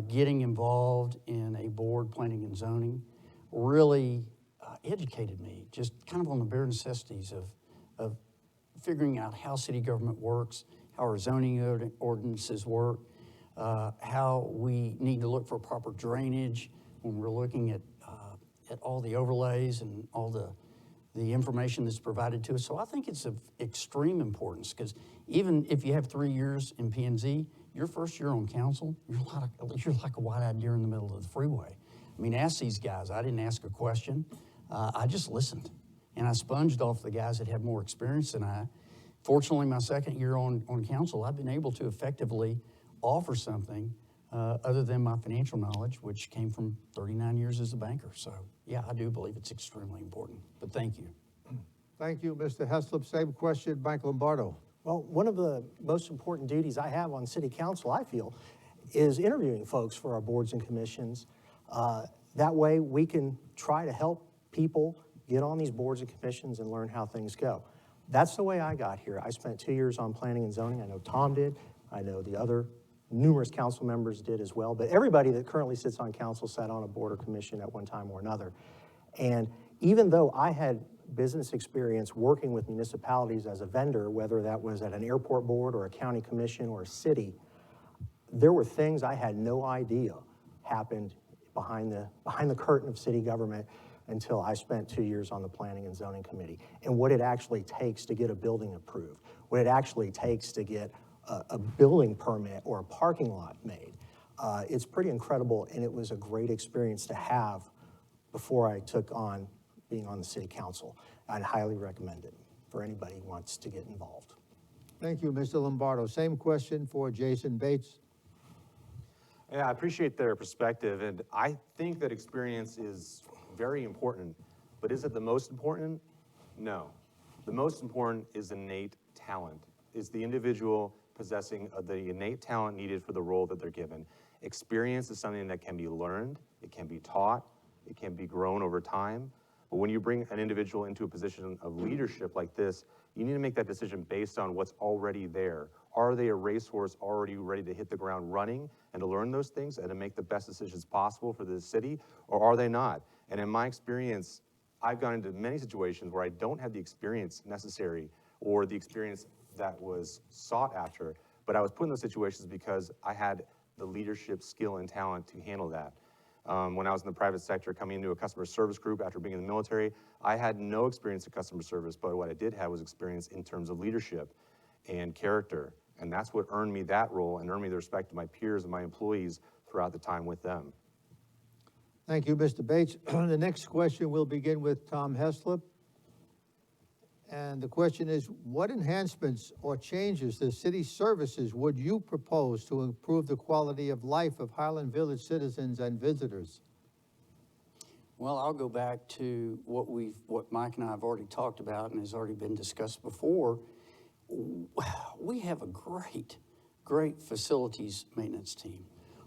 Getting involved in a board, planning and zoning, really educated me, just kind of on the bare necessities of figuring out how city government works, how our zoning ordinances work, how we need to look for proper drainage when we're looking at all the overlays and all the information that's provided to us. So I think it's of extreme importance, because even if you have 3 years in P&Z, your first year on council, you're like a wide-eyed deer in the middle of the freeway. I mean, ask these guys. I didn't ask a question. I just listened, and I sponged off the guys that had more experience than I. Fortunately, my second year on council, I've been able to effectively offer something other than my financial knowledge, which came from 39 years as a banker. So, yeah, I do believe it's extremely important, but thank you. Thank you, Mr. Heslop. Same question, Mike Lombardo. Well, one of the most important duties I have on city council, I feel, is interviewing folks for our boards and commissions. That way we can try to help people get on these boards and commissions and learn how things go. That's the way I got here. I spent 2 years on planning and zoning. I know Tom did. I know the other numerous council members did as well. But everybody that currently sits on council sat on a board or commission at one time or another. And even though I had business experience working with municipalities as a vendor, whether that was at an airport board or a county commission or a city, there were things I had no idea happened behind the curtain of city government. until I spent 2 years on the Planning and Zoning Committee, and what it actually takes to get a building approved, what it actually takes to get a building permit or a parking lot made. It's pretty incredible, and it was a great experience to have before I took on being on the city council. I'd highly recommend it for anybody who wants to get involved. Thank you, Mr. Lombardo. Same question for Jason Bates. Yeah, I appreciate their perspective, and I think that experience is very important, but is it the most important? No. The most important is innate talent, is the individual possessing the innate talent needed for the role that they're given. Experience is something that can be learned, it can be taught, it can be grown over time, but when you bring an individual into a position of leadership like this, you need to make that decision based on what's already there. Are they a racehorse already ready to hit the ground running and to learn those things and to make the best decisions possible for the city, or are they not? And in my experience, I've gone into many situations where I don't have the experience necessary or the experience that was sought after, but I was put in those situations because I had the leadership skill and talent to handle that. When I was in the private sector coming into a customer service group after being in the military, I had no experience in customer service, but what I did have was experience in terms of leadership and character. And that's what earned me that role and earned me the respect of my peers and my employees throughout the time with them. Thank you, Mr. Bates. The next question will begin with Tom Heslep. And the question is, what enhancements or changes to city services would you propose to improve the quality of life of Highland Village citizens and visitors? Well, I'll go back to what Mike and I have already talked about and has already been discussed before. We have a great facilities maintenance team.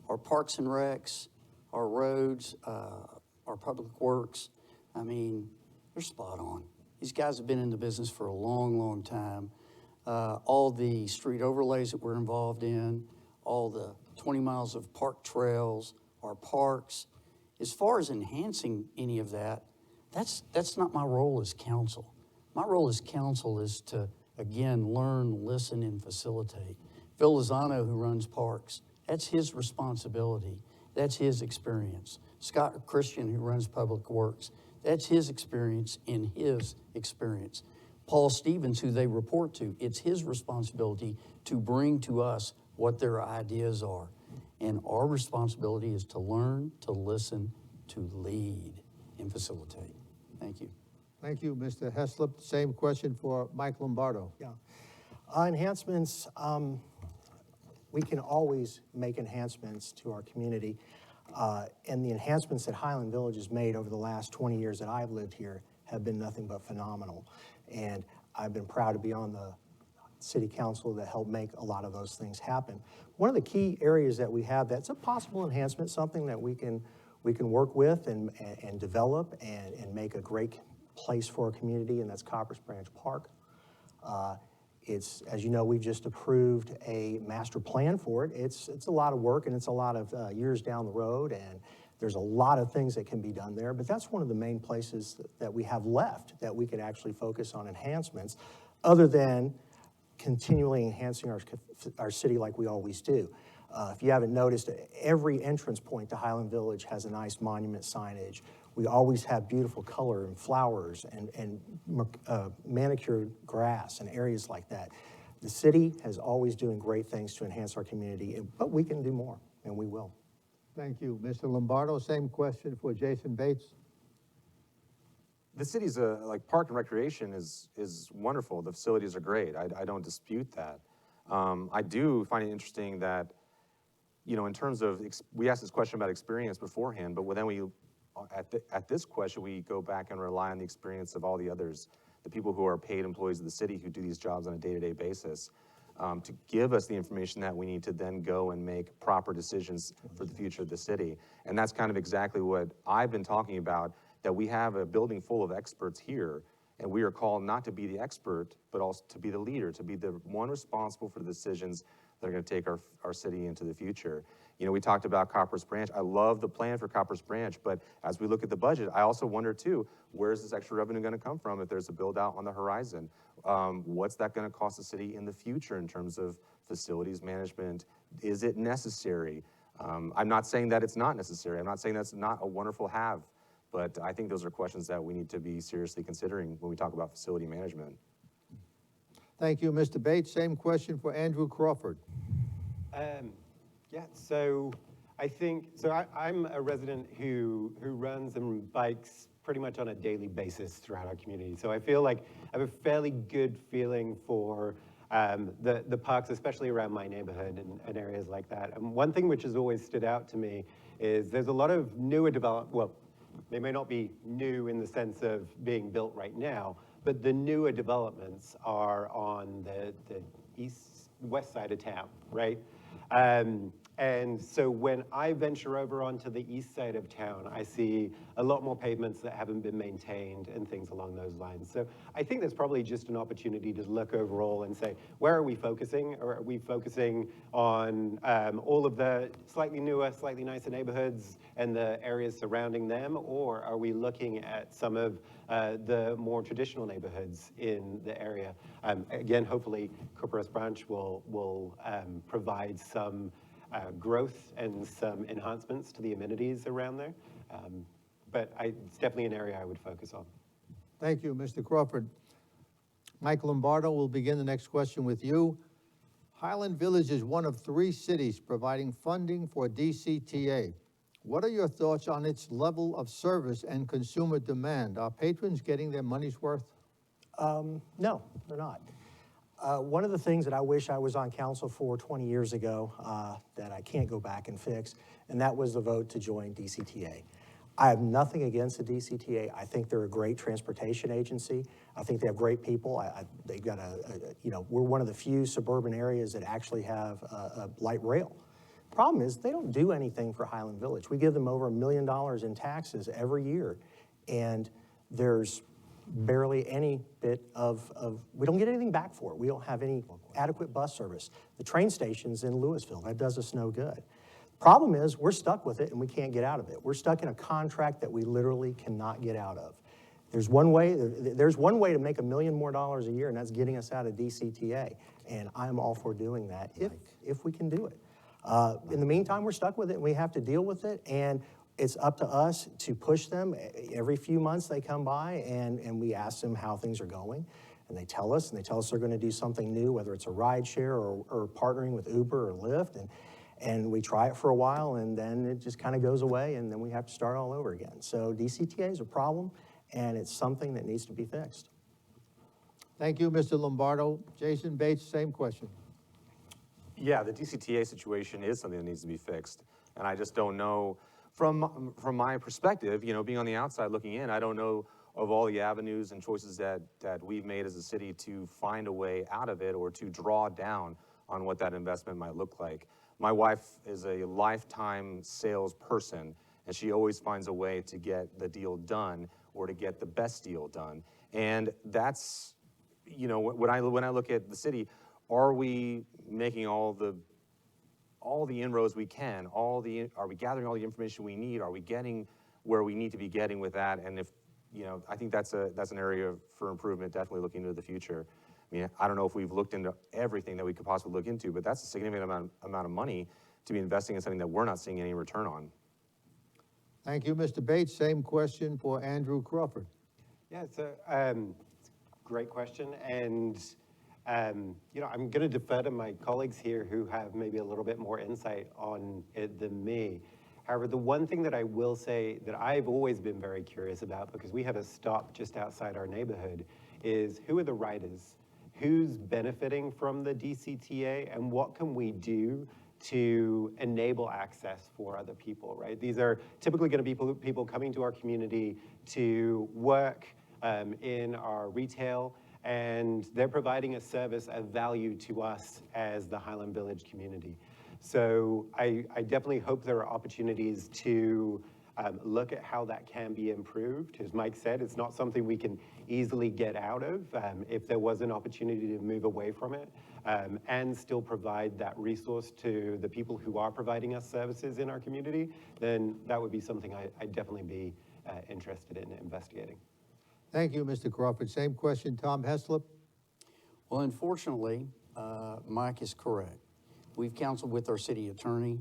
Our parks and recs, our roads, our public works, I mean, they're spot on. These guys have been in the business for a long time. All the street overlays that we're involved in, all the 20 miles of park trails, our parks. As far as enhancing any of that, that's not my role as council. My role as council is to, again, learn, listen, and facilitate. Phil Lozano, who runs parks, that's his responsibility. That's his experience. Scott Christian, who runs public works, that's his experience in his experience. Paul Stevens, who they report to, it's his responsibility to bring to us what their ideas are. And our responsibility is to learn, to listen, to lead, and facilitate. Thank you. Thank you, Mr. Heslep. Same question for Mike Lombardo. Yeah. Enhancements, we can always make enhancements to our community. And the enhancements that Highland Village has made over the last 20 years that I've lived here have been nothing but phenomenal. And I've been proud to be on the city council that helped make a lot of those things happen. One of the key areas that we have that's a possible enhancement, something that we can work with and develop and make a great place for our community, and that's Coppers Branch Park. It's, as you know, we've just approved a master plan for it. It's a lot of work and it's a lot of years down the road, and there's a lot of things that can be done there, but that's one of the main places that we have left that we could actually focus on enhancements other than continually enhancing our city like we always do. If you haven't noticed, every entrance point to Highland Village has a nice monument signage. We always have beautiful color and flowers and manicured grass and areas like that. The city is always doing great things to enhance our community, but we can do more, and we will. Thank you. Mr. Lombardo, same question for Jason Bates. The city's, like Park and Recreation is wonderful. The facilities are great. I don't dispute that. I do find it interesting that, you know, in terms of, we asked this question about experience beforehand, but then we, at this question, we go back and rely on the experience of all the others, the people who are paid employees of the city who do these jobs on a day-to-day basis, to give us the information that we need to then go and make proper decisions for the future of the city. And that's kind of exactly what I've been talking about, that we have a building full of experts here, and we are called not to be the expert, but also to be the leader, to be the one responsible for the decisions that are going to take our city into the future. You know, we talked about Coppers Branch. I love the plan for Coppers Branch, but as we look at the budget, I also wonder too, where's this extra revenue going to come from if there's a build out on the horizon? What's that going to cost the city in the future in terms of facilities management? Is it necessary? I'm not saying that it's not necessary. I'm not saying that's not a wonderful have, But I think those are questions that we need to be seriously considering when we talk about facility management. Thank you, Mr. Bates. Same question for Andrew Crawford. Yeah, so I think, I'm a resident who runs and bikes pretty much on a daily basis throughout our community. So I feel like I have a fairly good feeling for the parks, especially around my neighborhood and areas like that. And one thing which has always stood out to me is there's a lot of newer well, they may not be new in the sense of being built right now, but the newer developments are on the west side of town, right? And so when I venture over onto the east side of town, I see a lot more pavements that haven't been maintained and things along those lines. So I think there's probably just an opportunity to look overall and say, where are we focusing? Or are we focusing on all of the slightly newer, slightly nicer neighborhoods and the areas surrounding them? Or are we looking at some of the more traditional neighborhoods in the area? Again, hopefully Cooper Branch will provide some growth and some enhancements to the amenities around there. But it's definitely an area I would focus on. Thank you, Mr. Crawford. Mike Lombardo will begin the next question with you. Highland Village is one of 3 cities providing funding for DCTA. What are your thoughts on its level of service and consumer demand? Are patrons getting their money's worth? No, they're not. One of the things that I wish I was on council for 20 years ago that I can't go back and fix, and that was the vote to join DCTA. I have nothing against the DCTA. I think they're a great transportation agency. I think they have great people. They've got we're one of the few suburban areas that actually have a light rail. Problem is, they don't do anything for Highland Village. We give them over $1 million in taxes every year, and there's barely any bit we don't get anything back for it. We don't have any adequate bus service. The train station's in Louisville. That does us no good. Problem is, we're stuck with it and we can't get out of it. We're stuck in a contract that we literally cannot get out of. There's one way to make $1 million more a year, and that's getting us out of DCTA. And I'm all for doing that if we can do it. In the meantime, we're stuck with it and we have to deal with it. And it's up to us to push them. Every few months they come by and we ask them how things are going. And they tell us they're going to do something new, whether it's a ride share or partnering with Uber or Lyft. And we try it for a while and then it just kind of goes away and then we have to start all over again. So DCTA is a problem and it's something that needs to be fixed. Thank you, Mr. Lombardo. Jason Bates, same question. Yeah, the DCTA situation is something that needs to be fixed. And I just don't know, from my perspective, being on the outside looking in, I don't know of all the avenues and choices that we've made as a city to find a way out of it or to draw down on what that investment might look like. My wife is a lifetime salesperson, and she always finds a way to get the deal done or to get the best deal done. And that's, when I look at the city, are we making all the inroads we can? Are we gathering all the information we need? Are we getting where we need to be getting with that? And if, I think that's an area for improvement, definitely looking into the future. I mean, I don't know if we've looked into everything that we could possibly look into, but that's a significant amount of money to be investing in something that we're not seeing any return on. Thank you, Mr. Bates. Same question for Andrew Crawford. Yeah, it's a great question. And, I'm going to defer to my colleagues here who have maybe a little bit more insight on it than me. However, the one thing that I will say that I've always been very curious about, because we have a stop just outside our neighborhood, is who are the riders? Who's benefiting from the DCTA, and what can we do to enable access for other people, right? These are typically going to be people coming to our community to work in our retail, and they're providing a service of value to us as the Highland Village community. So I definitely hope there are opportunities to look at how that can be improved. As Mike said, it's not something we can easily get out of. If there was an opportunity to move away from it and still provide that resource to the people who are providing us services in our community, then that would be something I'd definitely be interested in investigating. Thank you, Mr. Crawford. Same question, Tom Heslep. Well, unfortunately, Mike is correct. We've counseled with our city attorney.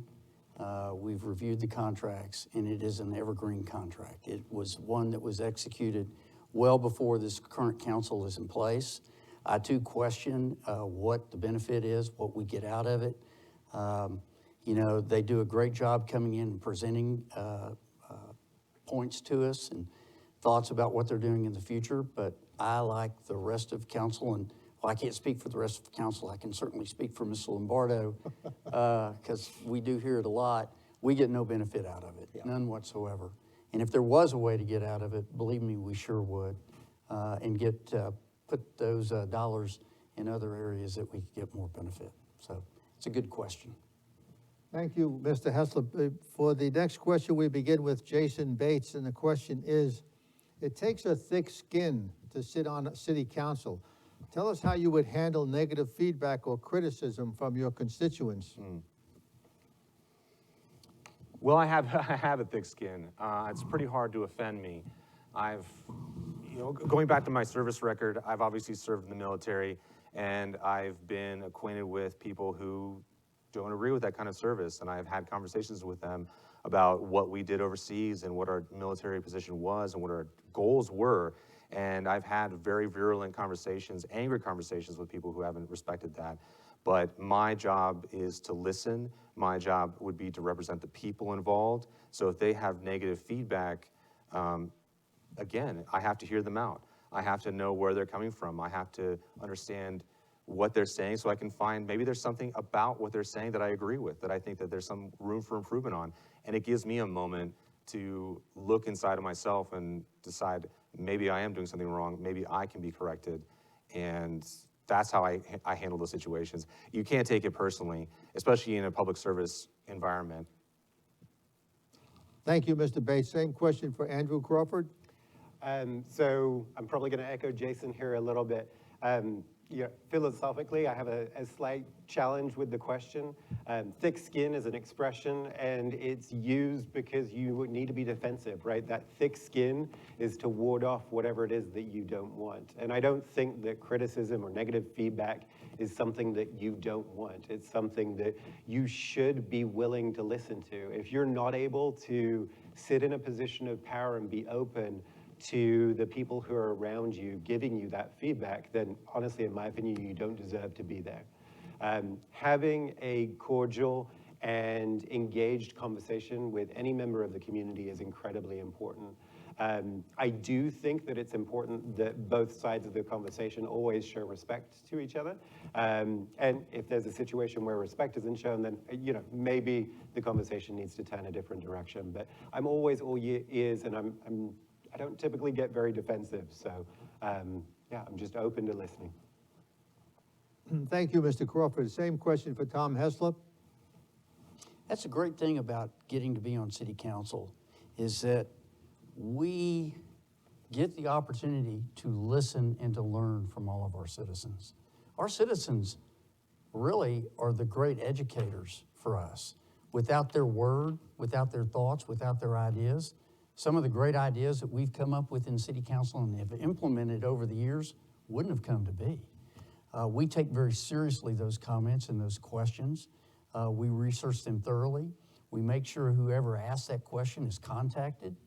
We've reviewed the contracts, and it is an evergreen contract. It was one that was executed well before this current council is in place. I too question what the benefit is, what we get out of it. You know, they do a great job coming in and presenting points to us and thoughts about what they're doing in the future, but I, like the rest of council, and well, I can't speak for the rest of council, I can certainly speak for Mr. Lombardo, because we do hear it a lot, we get no benefit out of it, none whatsoever. And if there was a way to get out of it, believe me, we sure would, and put those dollars in other areas that we could get more benefit. So it's a good question. Thank you, Mr. Heslep. For the next question, we begin with Jason Bates, and the question is, it takes a thick skin to sit on city council. Tell us how you would handle negative feedback or criticism from your constituents. Well, I have a thick skin. It's pretty hard to offend me. Going back to my service record, I've obviously served in the military, and I've been acquainted with people who don't agree with that kind of service, and I've had conversations with them about what we did overseas and what our military position was and what our goals were. And I've had very virulent conversations, angry conversations with people who haven't respected that. But my job is to listen. My job would be to represent the people involved. So if they have negative feedback, again, I have to hear them out. I have to know where they're coming from. I have to understand what they're saying so I can find maybe there's something about what they're saying that I agree with, that I think that there's some room for improvement on. And it gives me a moment to look inside of myself and decide maybe I am doing something wrong, maybe I can be corrected. And that's how I handle those situations. You can't take it personally, especially in a public service environment. Thank you, Mr. Bates. Same question for Andrew Crawford. So I'm probably going to echo Jason here a little bit. Philosophically, I have a slight challenge with the question. Thick skin is an expression, and it's used because you need to be defensive, right? That thick skin is to ward off whatever it is that you don't want. And I don't think that criticism or negative feedback is something that you don't want. It's something that you should be willing to listen to. If you're not able to sit in a position of power and be open to the people who are around you giving you that feedback, then honestly, in my opinion, you don't deserve to be there. Having a cordial and engaged conversation with any member of the community is incredibly important. I do think that it's important that both sides of the conversation always show respect to each other. And if there's a situation where respect isn't shown, then maybe the conversation needs to turn a different direction. But I'm always all ears, and I don't typically get very defensive, so yeah, I'm just open to listening. Thank you, Mr. Crawford. Same question for Tom Heslep. That's a great thing about getting to be on city council, is that we get the opportunity to listen and to learn from all of our citizens. Our citizens really are the great educators for us. Without their word, without their thoughts, without their ideas, some of the great ideas that we've come up with in city council and have implemented over the years wouldn't have come to be. We take very seriously those comments and those questions. We research them thoroughly. We make sure whoever asks that question is contacted,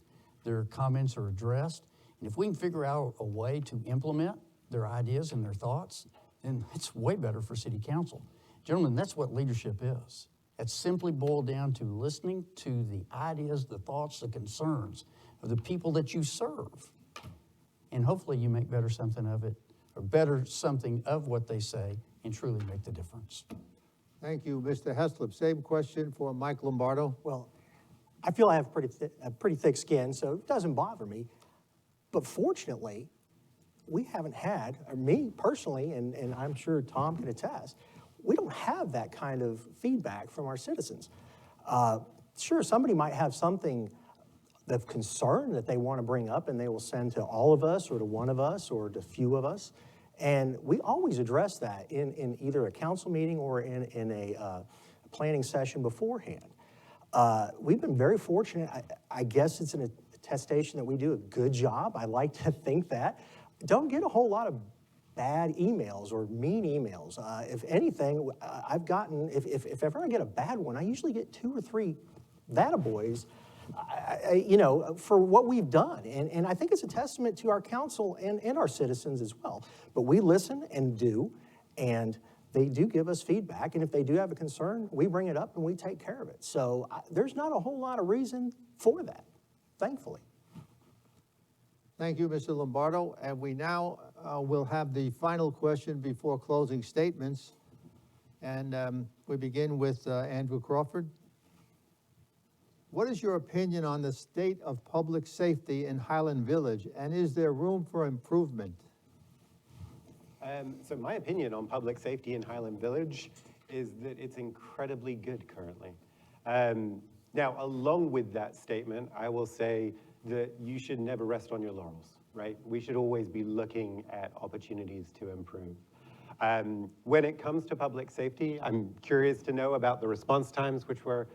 their comments are addressed. And if we can figure out a way to implement their ideas and their thoughts, then it's way better for city council. Gentlemen, that's what leadership is. It's simply boiled down to listening to the ideas, the thoughts, the concerns of the people that you serve. And hopefully you make better something of it, or better something of what they say, and truly make the difference. Thank you, Mr. Heslep. Same question for Mike Lombardo. Well, I feel I have a pretty thick skin, so it doesn't bother me. But fortunately, we haven't had, or me personally, and I'm sure Tom can attest, we don't have that kind of feedback from our citizens. Sure, somebody might have something of concern that they want to bring up, and they will send to all of us or to one of us or to few of us. And we always address that in either a council meeting or in a planning session beforehand. We've been very fortunate. I guess it's an attestation that we do a good job. I like to think that. Don't get a whole lot of bad emails or mean emails. If anything, I've gotten, if ever I get a bad one, I usually get 2 or 3 attaboys, you know, for what we've done. And I think it's a testament to our council and our citizens as well. But we listen and do, and they do give us feedback. And if they do have a concern, we bring it up and we take care of it. So there's not a whole lot of reason for that, thankfully. Thank you, Mr. Lombardo. And we now will have the final question before closing statements. And we begin with Andrew Crawford. What is your opinion on the state of public safety in Highland Village, and is there room for improvement? So my opinion on public safety in Highland Village is that it's incredibly good currently. Now, along with that statement, I will say that you should never rest on your laurels, right? We should always be looking at opportunities to improve. When it comes to public safety, I'm curious to know about the response times, which were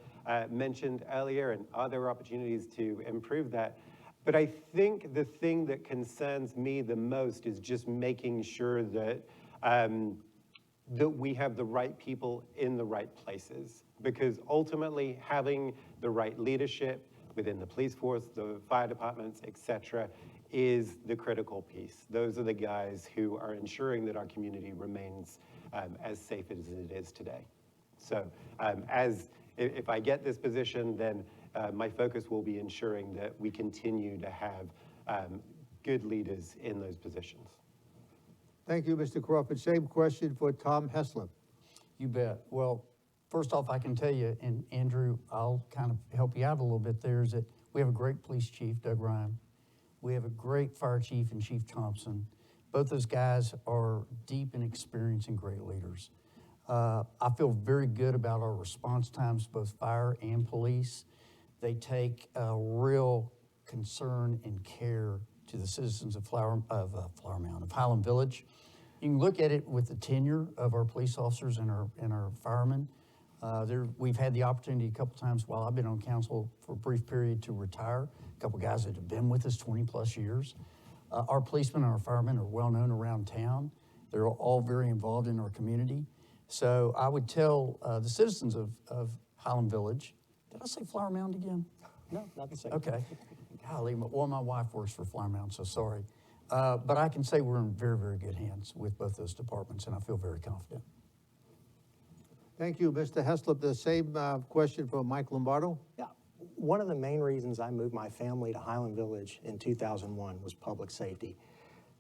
mentioned earlier, and are there opportunities to improve that? But I think the thing that concerns me the most is just making sure that that we have the right people in the right places, because ultimately having the right leadership within the police force, the fire departments, etc., is the critical piece. Those are the guys who are ensuring that our community remains as safe as it is today. So if I get this position, then my focus will be ensuring that we continue to have good leaders in those positions. Thank you, Mr. Crawford. Same question for Tom Heslep. You bet. Well, first off, I can tell you, and Andrew, I'll kind of help you out a little bit there, is that we have a great police chief, Doug Ryan. We have a great fire chief in Chief Thompson. Both those guys are deep in experience and great leaders. I feel very good about our response times, both fire and police. They take a real concern and care to the citizens of Highland Village. You can look at it with the tenure of our police officers and our firemen. We've had the opportunity a couple times while I've been on council for a brief period to retire. A couple guys that have been with us 20 plus years. Our policemen and our firemen are well known around town. They're all very involved in our community. So I would tell the citizens of Highland Village, did I say Flower Mound again? No, not the same. Okay. Golly, well, my wife works for Flower Mound, so sorry. But I can say we're in very, very good hands with both those departments, and I feel very confident. Thank you, Mr. Heslep. The same question for Mike Lombardo. Yeah, one of the main reasons I moved my family to Highland Village in 2001 was public safety.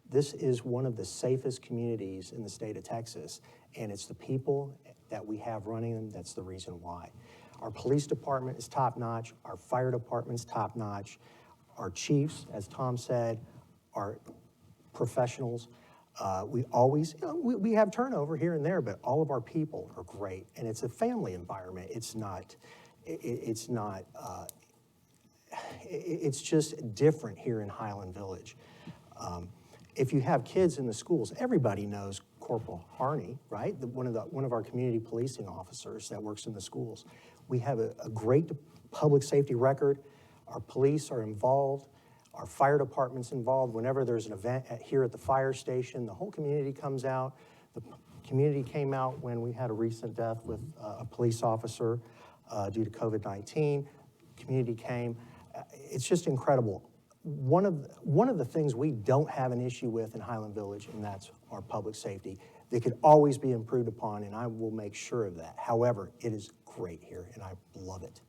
This is one of the safest communities in the state of Texas, and it's the people that we have running them that's the reason why. Our police department is top-notch, our fire department's top-notch, our chiefs, as Tom said, are professionals. We always, we have turnover here and there, but all of our people are great, and it's a family environment. It's just different here in Highland Village. If you have kids in the schools, everybody knows Corporal Harney, right? One of our community policing officers that works in the schools. We have a great public safety record. Our police are involved. Our fire department's involved. Whenever there's an event here at the fire station, the whole community comes out. The community came out when we had a recent death with a police officer due to COVID-19. Community came. It's just incredible. One of the things we don't have an issue with in Highland Village, and that's our public safety. They could always be improved upon, and I will make sure of that. However, it is great here, and I love it.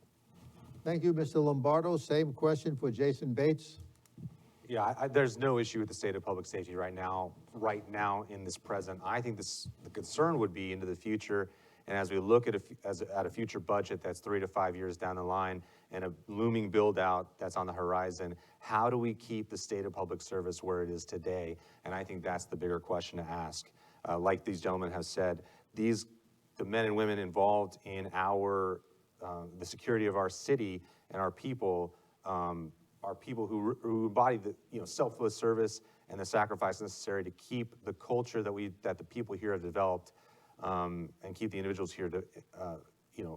Thank you, Mr. Lombardo. Same question for Jason Bates. Yeah, there's no issue with the state of public safety right now in this present. I think the concern would be into the future, and as we look at a future budget that's 3 to 5 years down the line and a looming build out that's on the horizon, how do we keep the state of public service where it is today? And I think that's the bigger question to ask. Like these gentlemen have said, the men and women involved in the security of our city and our people are people who embody the selfless service and the sacrifice necessary to keep the culture that the people here have developed and keep the individuals here to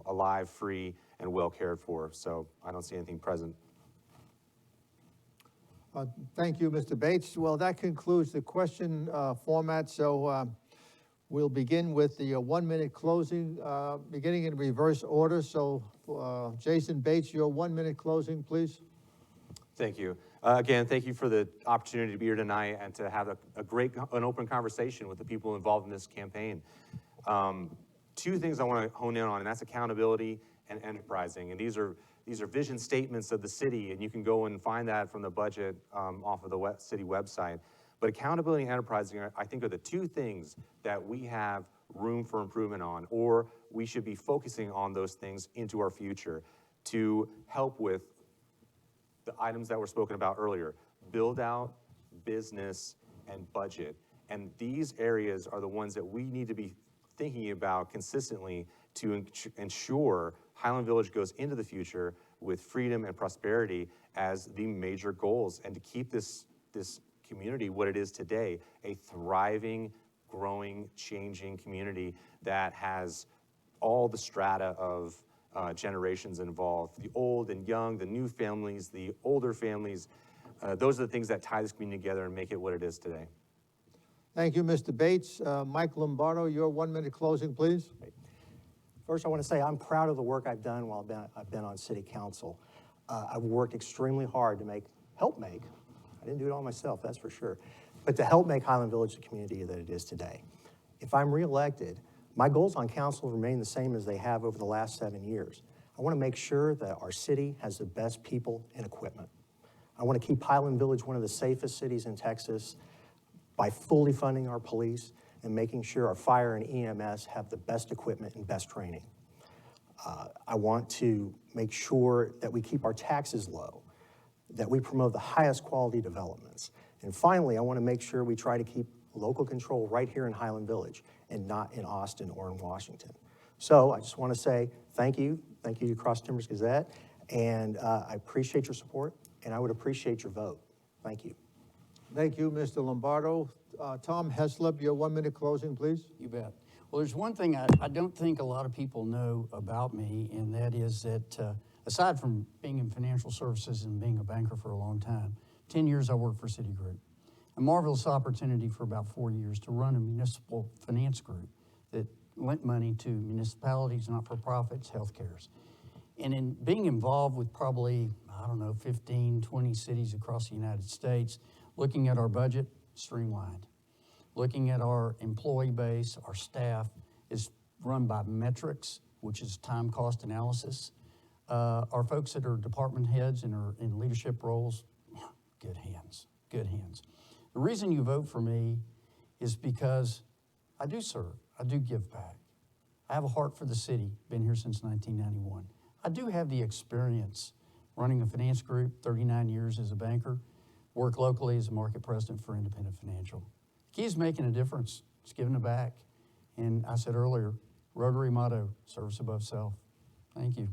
alive, free, and well cared for. So I don't see anything present. Thank you, Mr. Bates. Well, that concludes the question format, so we'll begin with the 1-minute closing, beginning in reverse order. So Jason Bates, your 1-minute closing, please. Thank you. Again, thank you for the opportunity to be here tonight and to have an open conversation with the people involved in this campaign. Two things I want to hone in on, and that's accountability and enterprising. And these are vision statements of the city, and you can go and find that from the budget off of the city website. But accountability and enterprising, I think, are the two things that we have room for improvement on, or we should be focusing on those things into our future to help with the items that were spoken about earlier: build out, business, and budget. And these areas are the ones that we need to be thinking about consistently to ensure Highland Village goes into the future with freedom and prosperity as the major goals, and to keep this community what it is today, a thriving, growing, changing community that has all the strata of generations involved, the old and young, the new families, the older families. Those are the things that tie this community together and make it what it is today. Thank you, Mr. Bates. Mike Lombardo, your 1-minute closing, please. First, I want to say I'm proud of the work I've done while I've been on city council. I've worked extremely hard to help make, I didn't do it all myself, that's for sure, but to help make Highland Village the community that it is today. If I'm reelected, my goals on council remain the same as they have over the last 7 years. I want to make sure that our city has the best people and equipment. I want to keep Highland Village one of the safest cities in Texas by fully funding our police and making sure our fire and EMS have the best equipment and best training. I want to make sure that we keep our taxes low, that we promote the highest quality developments. And finally, I want to make sure we try to keep local control right here in Highland Village and not in Austin or in Washington. So I just want to say thank you to Cross Timbers Gazette, and I appreciate your support, and I would appreciate your vote. Thank you. Thank you, Mr. Lombardo. Tom Heslep, your 1-minute closing, please. You bet. Well, there's one thing I don't think a lot of people know about me, and that is that aside from being in financial services and being a banker for a long time, 10 years I worked for Citigroup. A marvelous opportunity for about 4 years to run a municipal finance group that lent money to municipalities, not-for-profits, healthcares. And in being involved with probably, 15, 20 cities across the United States, looking at our budget, streamlined. Looking at our employee base, our staff is run by metrics, which is time cost analysis. Our folks that are department heads and are in leadership roles, good hands, good hands. The reason you vote for me is because I do serve, I do give back. I have a heart for the city, been here since 1991. I do have the experience running a finance group, 39 years as a banker, work locally as a market president for Independent Financial. Key is making a difference, it's giving it back. And I said earlier, Rotary motto, service above self. Thank you.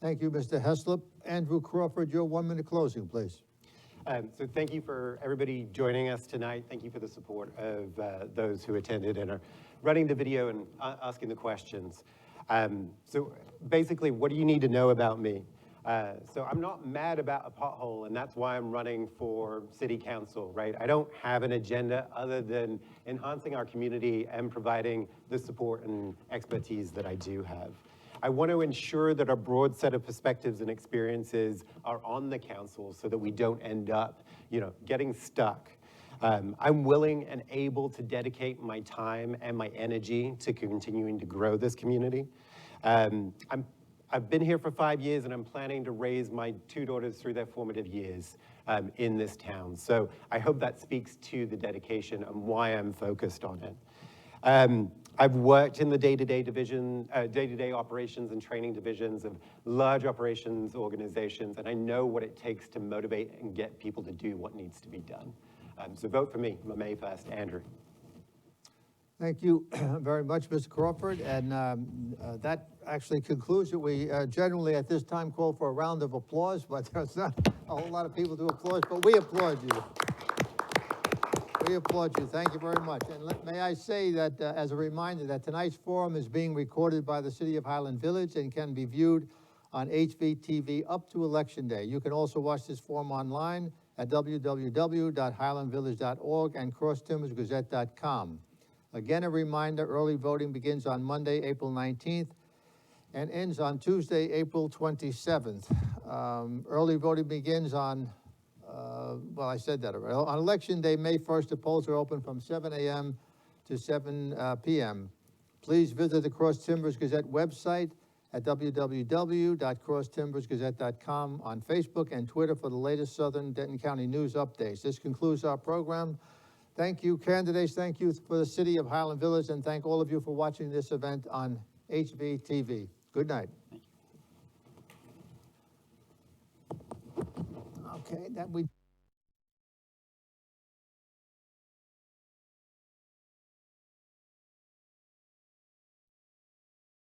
Thank you, Mr. Heslep. Andrew Crawford, your 1-minute closing, please. So thank you for everybody joining us tonight. Thank you for the support of those who attended and are running the video and asking the questions. So basically, what do you need to know about me? So I'm not mad about a pothole, and that's why I'm running for city council, right? I don't have an agenda other than enhancing our community and providing the support and expertise that I do have. I want to ensure that a broad set of perspectives and experiences are on the council so that we don't end up, getting stuck. I'm willing and able to dedicate my time and my energy to continuing to grow this community. I've been here for 5 years, and I'm planning to raise my 2 daughters through their formative years in this town. So I hope that speaks to the dedication and why I'm focused on it. I've worked in the day-to-day operations and training divisions of large operations organizations, and I know what it takes to motivate and get people to do what needs to be done. So vote for me, May 1st, Andrew. Thank you very much, Mr. Crawford. And that actually concludes it. We generally at this time call for a round of applause, but there's not a whole lot of people to applaud, but we applaud you. We applaud you. Thank you very much. And may I say that as a reminder that tonight's forum is being recorded by the City of Highland Village and can be viewed on HVTV up to Election Day. You can also watch this forum online at www.highlandvillage.org and crosstimbersgazette.com. Again, a reminder, early voting begins on Monday, April 19th, and ends on Tuesday, April 27th. Early voting begins on, well, I said that already. On Election Day, May 1st, the polls are open from 7 a.m. to 7 p.m. Please visit the Cross Timbers Gazette website at www.crosstimbersgazette.com, on Facebook and Twitter for the latest Southern Denton County news updates. This concludes our program. Thank you, candidates. Thank you for the city of Highland Village, and thank all of you for watching this event on HVTV. Good night. Okay, that we.